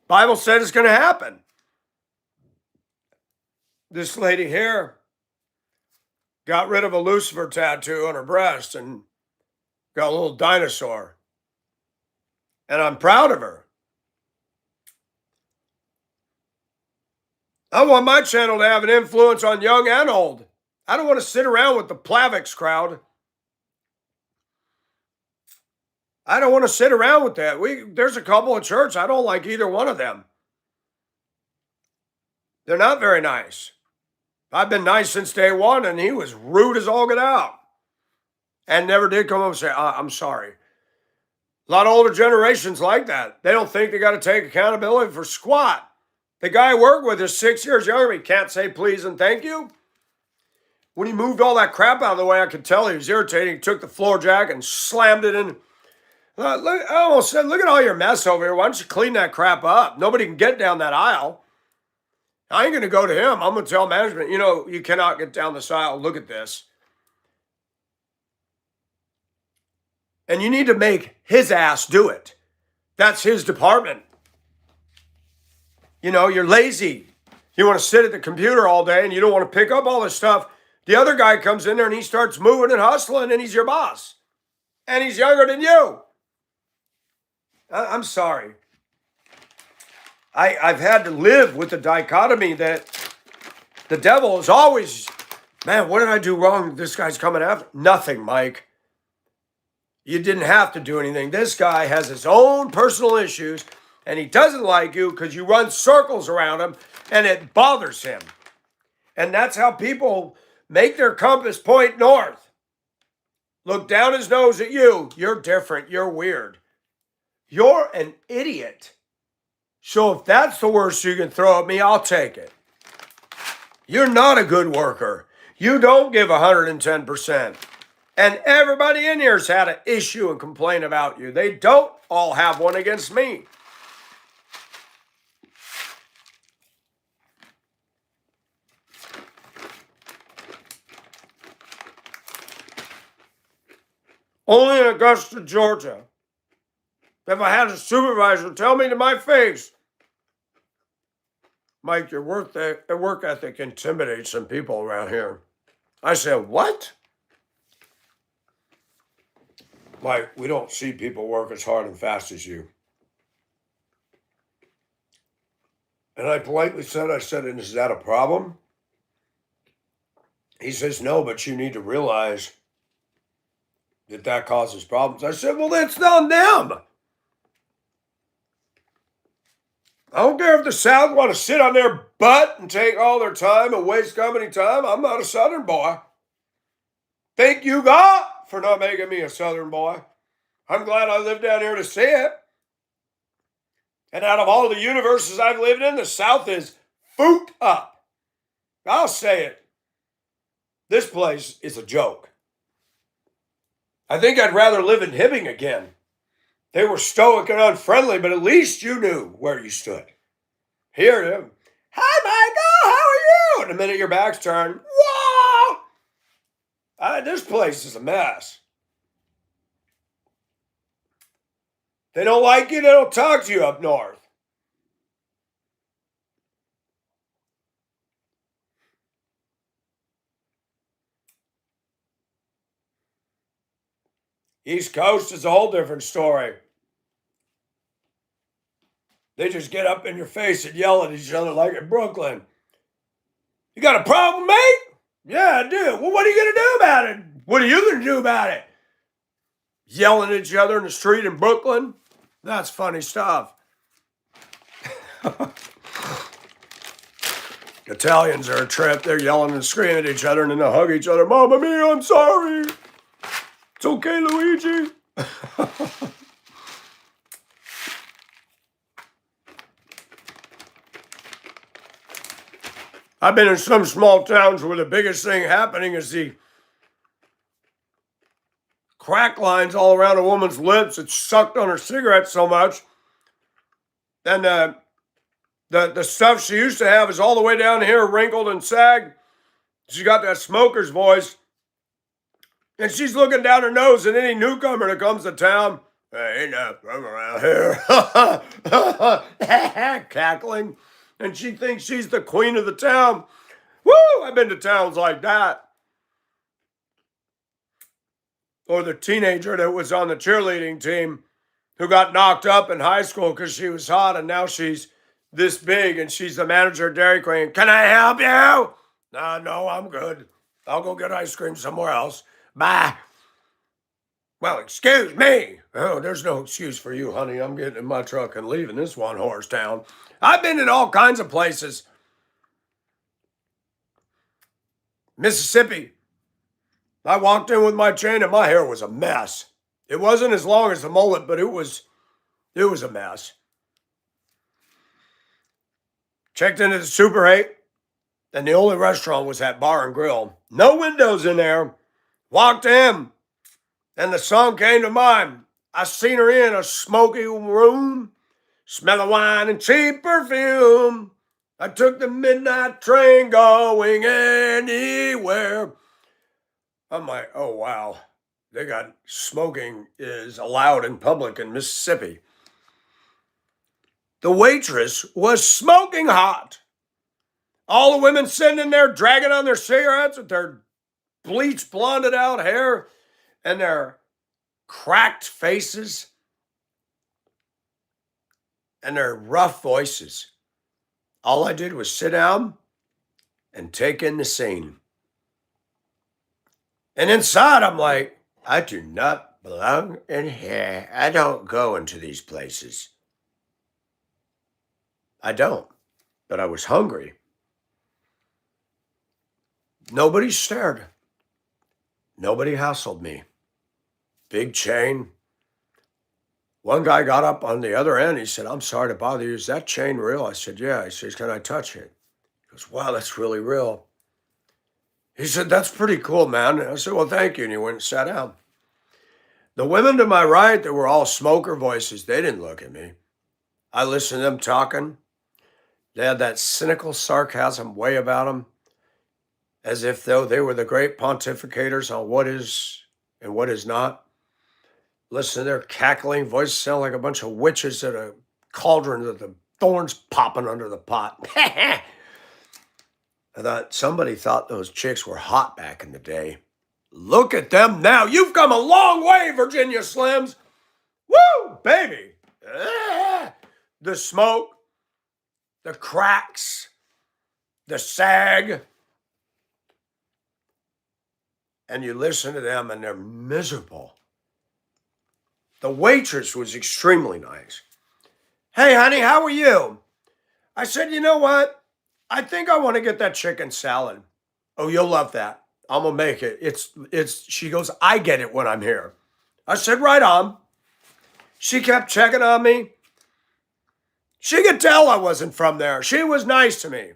Bible said it's going to happen. This lady here got rid of a Lucifer tattoo on her breast and got a little dinosaur. And I'm proud of her. I want my channel to have an influence on young and old. I don't want to sit around with the Plavix crowd. I don't want to sit around with that. There's a couple of church I don't like either one of them. They're not very nice. I've been nice since day one, and he was rude as all get out, and never did come up and say, "I'm sorry." A lot of older generations like that. They don't think they got to take accountability for squat. The guy I work with is 6 years younger. He can't say please and thank you. When he moved all that crap out of the way, I could tell he was irritated. He took the floor jack and slammed it in. I almost said, look at all your mess over here. Why don't you clean that crap up? Nobody can get down that aisle. I ain't going to go to him. I'm going to tell management, you cannot get down this aisle. Look at this. And you need to make his ass do it. That's his department. You're lazy. You want to sit at the computer all day and you don't want to pick up all this stuff. The other guy comes in there and he starts moving and hustling and he's your boss. And he's younger than you. I'm sorry. I've had to live with the dichotomy that the devil is always, man, what did I do wrong? This guy's coming after. Nothing, Mike. You didn't have to do anything. This guy has his own personal issues, and he doesn't like you because you run circles around him, and it bothers him. And that's how people make their compass point north. Look down his nose at you. You're different. You're weird. You're an idiot. So if that's the worst you can throw at me, I'll take it. You're not a good worker. You don't give 110%. And everybody in here's had an issue and complain about you. They don't all have one against me. Only in Augusta, Georgia. If I had a supervisor tell me to my face, Mike, your work ethic intimidates some people around here. I said, what? Mike, we don't see people work as hard and fast as you. And I politely said, is that a problem? He says, no, but you need to realize that causes problems. I said, well, that's not them. I don't care if the South want to sit on their butt and take all their time and waste company time. I'm not a Southern boy. Thank you, God, for not making me a Southern boy. I'm glad I lived down here to see it. And out of all the universes I've lived in, the South is foot up. I'll say it. This place is a joke. I think I'd rather live in Hibbing again. They were stoic and unfriendly, but at least you knew where you stood. Here, hi, Michael, how are you? And the minute your back's turned, whoa! This place is a mess. They don't like you, they don't talk to you up north. East Coast is a whole different story. They just get up in your face and yell at each other like in Brooklyn. You got a problem, mate? Yeah, I do. Well, what are you going to do about it? What are you going to do about it? Yelling at each other in the street in Brooklyn? That's funny stuff. Italians are a trip. They're yelling and screaming at each other and then they'll hug each other. Mamma mia, I'm sorry. It's okay, Luigi. I've been in some small towns where the biggest thing happening is the crack lines all around a woman's lips. It's sucked on her cigarette so much. And the stuff she used to have is all the way down here, wrinkled and sagged. She got that smoker's voice. And she's looking down her nose at any newcomer that comes to town. Hey, ain't nothing around here. Cackling. And she thinks she's the queen of the town. Woo! I've been to towns like that. Or the teenager that was on the cheerleading team who got knocked up in high school because she was hot and now she's this big and she's the manager of Dairy Queen. Can I help you? No, I'm good. I'll go get ice cream somewhere else. Bye. Well, excuse me. Oh, there's no excuse for you, honey. I'm getting in my truck and leaving this one horse town. I've been in all kinds of places. Mississippi. I walked in with my chain and my hair was a mess. It wasn't as long as the mullet, but it was a mess. Checked into the Super 8, and the only restaurant was that bar and grill. No windows in there. Walked in, and the song came to mind. I seen her in a smoky room, smell of wine and cheap perfume. I took the midnight train going anywhere. I'm like, oh, wow. They got smoking is allowed in public in Mississippi. The waitress was smoking hot. All the women sitting in there dragging on their cigarettes with their bleach blonded out hair and their cracked faces and their rough voices. All I did was sit down and take in the scene. And inside, I'm like, I do not belong in here. I don't go into these places. I don't. But I was hungry. Nobody stared. Nobody hassled me. Big chain. One guy got up on the other end. He said, I'm sorry to bother you. Is that chain real? I said, yeah. He says, can I touch it? He goes, wow, that's really real. He said, that's pretty cool, man. And I said, well, thank you. And he went and sat down. The women to my right, they were all smoker voices. They didn't look at me. I listened to them talking. They had that cynical sarcasm way about them, as if though they were the great pontificators on what is and what is not. Listen to their cackling voices sound like a bunch of witches at a cauldron with the thorns popping under the pot. I thought somebody thought those chicks were hot back in the day. Look at them now. You've come a long way, Virginia Slims. Woo, baby. The smoke, the cracks, the sag. And you listen to them and they're miserable. The waitress was extremely nice. Hey, honey, how are you? I said, you know what? I think I want to get that chicken salad. Oh, you'll love that. I'm going to make it. She goes, I get it when I'm here. I said, right on. She kept checking on me. She could tell I wasn't from there. She was nice to me.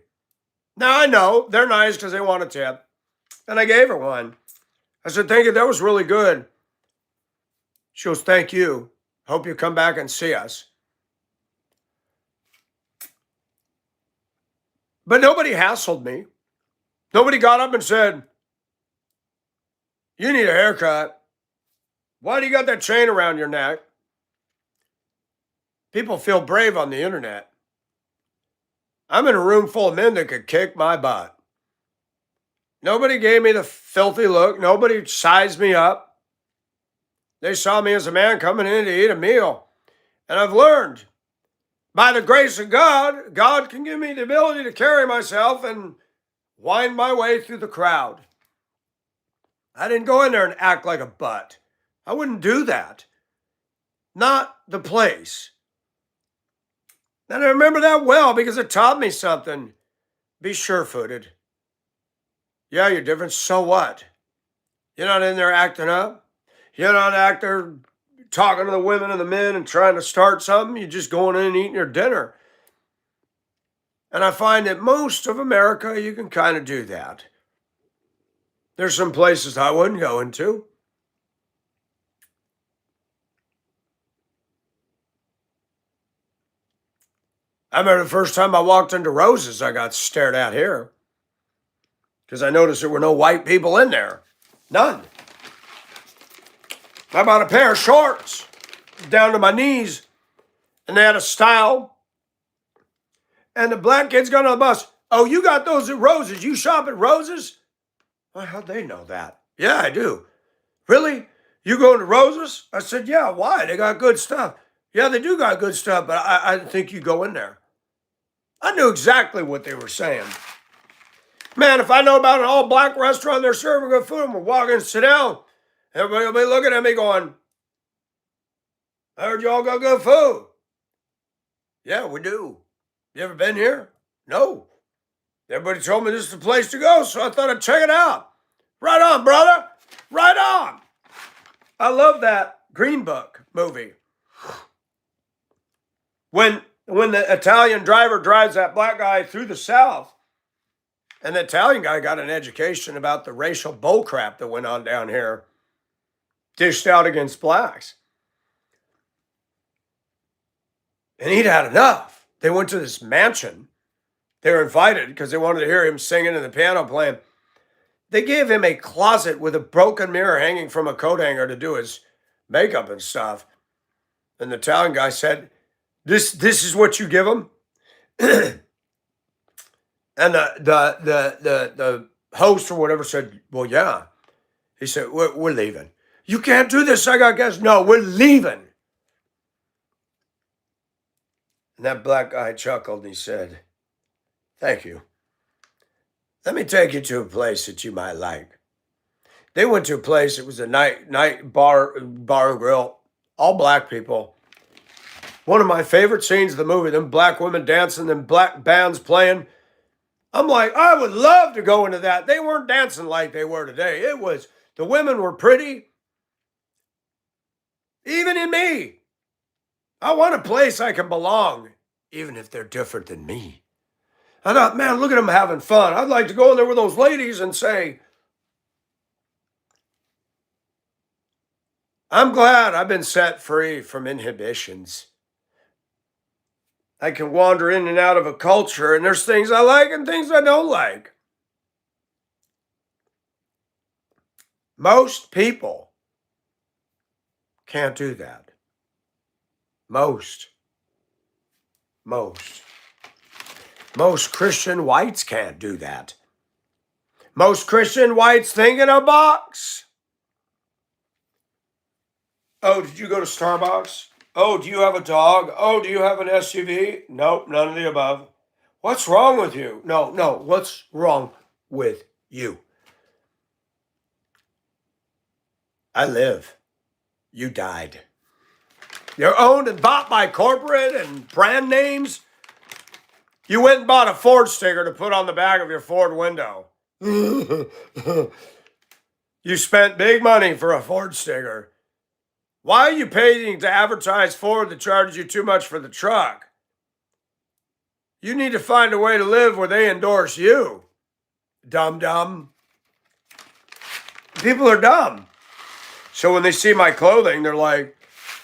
Now I know they're nice because they want a tip. And I gave her one. I said, thank you. That was really good. She goes, thank you. Hope you come back and see us. But nobody hassled me. Nobody got up and said, you need a haircut. Why do you got that chain around your neck? People feel brave on the internet. I'm in a room full of men that could kick my butt. Nobody gave me the filthy look. Nobody sized me up. They saw me as a man coming in to eat a meal. And I've learned, by the grace of God, God can give me the ability to carry myself and wind my way through the crowd. I didn't go in there and act like a butt. I wouldn't do that. Not the place. And I remember that well because it taught me something. Be sure-footed. Yeah, you're different. So what? You're not in there acting up. You're not out there talking to the women and the men and trying to start something. You're just going in and eating your dinner. And I find that most of America, you can kind of do that. There's some places I wouldn't go into. I remember the first time I walked into Rose's, I got stared at here. Because I noticed there were no white people in there. None. I bought a pair of shorts down to my knees. And they had a style. And the black kids got on the bus. Oh, you got those at Rose's. You shop at Rose's? Well, how'd they know that? Yeah, I do. Really? You going to Rose's? I said, yeah, why? They got good stuff. Yeah, they do got good stuff, but I didn't think you go in there. I knew exactly what they were saying. Man, if I know about an all-black restaurant, they're serving good food, I'm going to walk in and sit down. Everybody will be looking at me going, I heard y'all got good food. Yeah, we do. You ever been here? No. Everybody told me this is the place to go, so I thought I'd check it out. Right on, brother. Right on. I love that Green Book movie. When the Italian driver drives that black guy through the South, and the Italian guy got an education about the racial bullcrap that went on down here, dished out against blacks. And he'd had enough. They went to this mansion. They were invited because they wanted to hear him singing and the piano playing. They gave him a closet with a broken mirror hanging from a coat hanger to do his makeup and stuff. And the Italian guy said, This is what you give him? And the host or whatever said, well, yeah. He said, we're leaving. You can't do this. I got guests. No, we're leaving. And that black guy chuckled and he said, thank you. Let me take you to a place that you might like. They went to a place, it was a night bar and grill, all black people. One of my favorite scenes of the movie, them black women dancing, them black bands playing. I'm like, I would love to go into that. They weren't dancing like they were today. The women were pretty. Even in me. I want a place I can belong, even if they're different than me. I thought, man, look at them having fun. I'd like to go in there with those ladies and say, I'm glad I've been set free from inhibitions. I can wander in and out of a culture, and there's things I like and things I don't like. Most people can't do that. Most Christian whites can't do that. Most Christian whites think in a box. Oh, did you go to Starbucks? Oh, do you have a dog? Oh, do you have an SUV? Nope, none of the above. What's wrong with you? No, what's wrong with you? I live. You died. You're owned and bought by corporate and brand names. You went and bought a Ford sticker to put on the back of your Ford window. You spent big money for a Ford sticker. Why are you paying to advertise Ford that charges you too much for the truck? You need to find a way to live where they endorse you. Dumb. People are dumb. So when they see my clothing, they're like,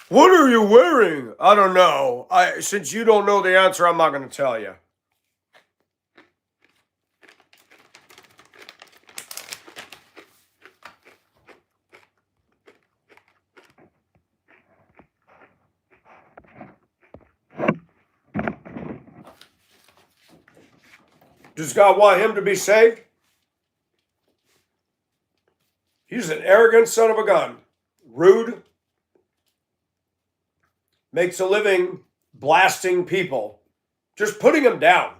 what are you wearing? I don't know. Since you don't know the answer, I'm not going to tell you. Does God want him to be saved? He's an arrogant son of a gun. Rude. Makes a living blasting people. Just putting them down.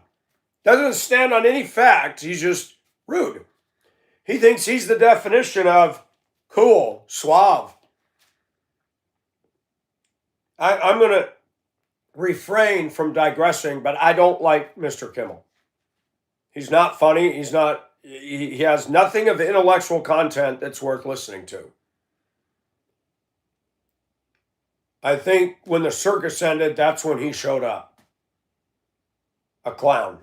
Doesn't stand on any fact. He's just rude. He thinks he's the definition of cool, suave. I'm going to refrain from digressing, but I don't like Mr. Kimmel. He's not funny. He has nothing of intellectual content that's worth listening to. I think when the circus ended, that's when he showed up. A clown.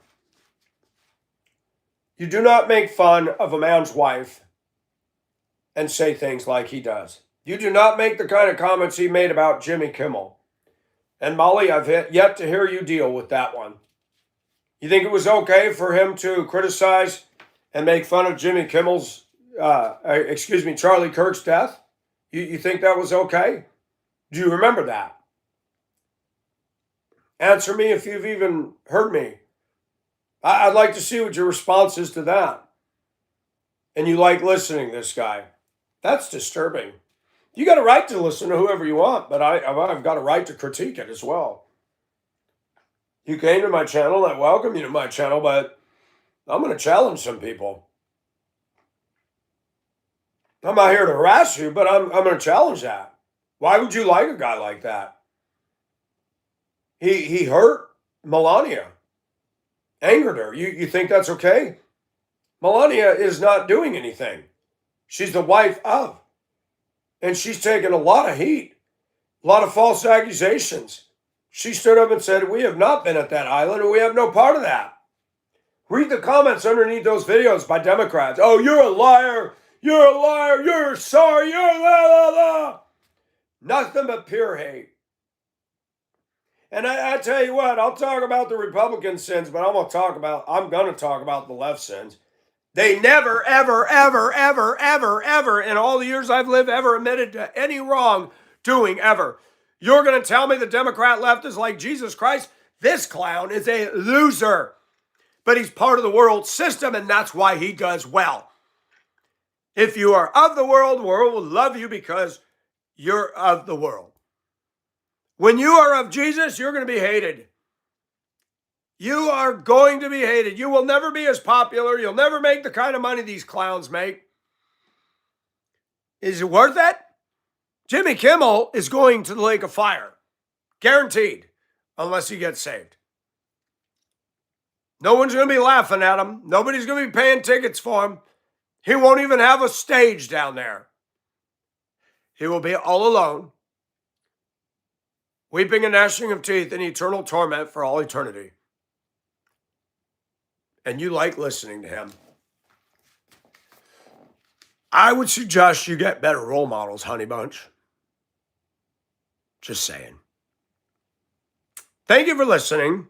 You do not make fun of a man's wife and say things like he does. You do not make the kind of comments he made about Jimmy Kimmel. And Molly, I've yet to hear you deal with that one. You think it was okay for him to criticize and make fun of Jimmy Kimmel's, Charlie Kirk's death? You think that was okay? Do you remember that? Answer me if you've even heard me. I'd like to see what your response is to that. And you like listening to this guy. That's disturbing. You got a right to listen to whoever you want, but I've got a right to critique it as well. You came to my channel, I welcome you to my channel, but I'm going to challenge some people. I'm not here to harass you, but I'm going to challenge that. Why would you like a guy like that? He hurt Melania, angered her. You think that's okay? Melania is not doing anything. She's the wife of, and she's taken a lot of heat, a lot of false accusations. She stood up and said, "We have not been at that island, and we have no part of that." Read the comments underneath those videos by Democrats. "Oh, you're a liar. You're a liar. You're sorry. You're la la la." Nothing but pure hate. And I tell you what, I'll talk about the Republican sins, but I'm going to talk about the left sins. They never, ever, ever, ever, ever, ever, in all the years I've lived, ever admitted to any wrongdoing ever. You're going to tell me the Democrat left is like Jesus Christ? This clown is a loser, but he's part of the world system, and that's why he does well. If you are of the world will love you because you're of the world. When you are of Jesus, you're going to be hated. You are going to be hated. You will never be as popular. You'll never make the kind of money these clowns make. Is it worth it? Jimmy Kimmel is going to the lake of fire. Guaranteed. Unless he gets saved. No one's going to be laughing at him. Nobody's going to be paying tickets for him. He won't even have a stage down there. He will be all alone, weeping and gnashing of teeth in eternal torment for all eternity. And you like listening to him. I would suggest you get better role models, honey bunch. Just saying. Thank you for listening.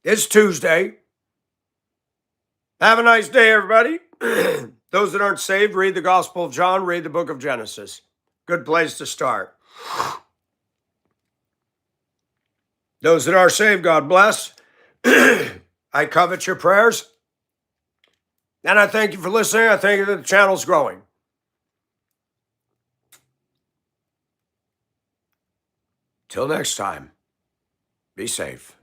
It's Tuesday. Have a nice day, everybody. Those that aren't saved, read the Gospel of John, read the book of Genesis. Good place to start. Those that are saved, God bless. I covet your prayers. And I thank you for listening. I thank you that the channel's growing. Till next time, be safe.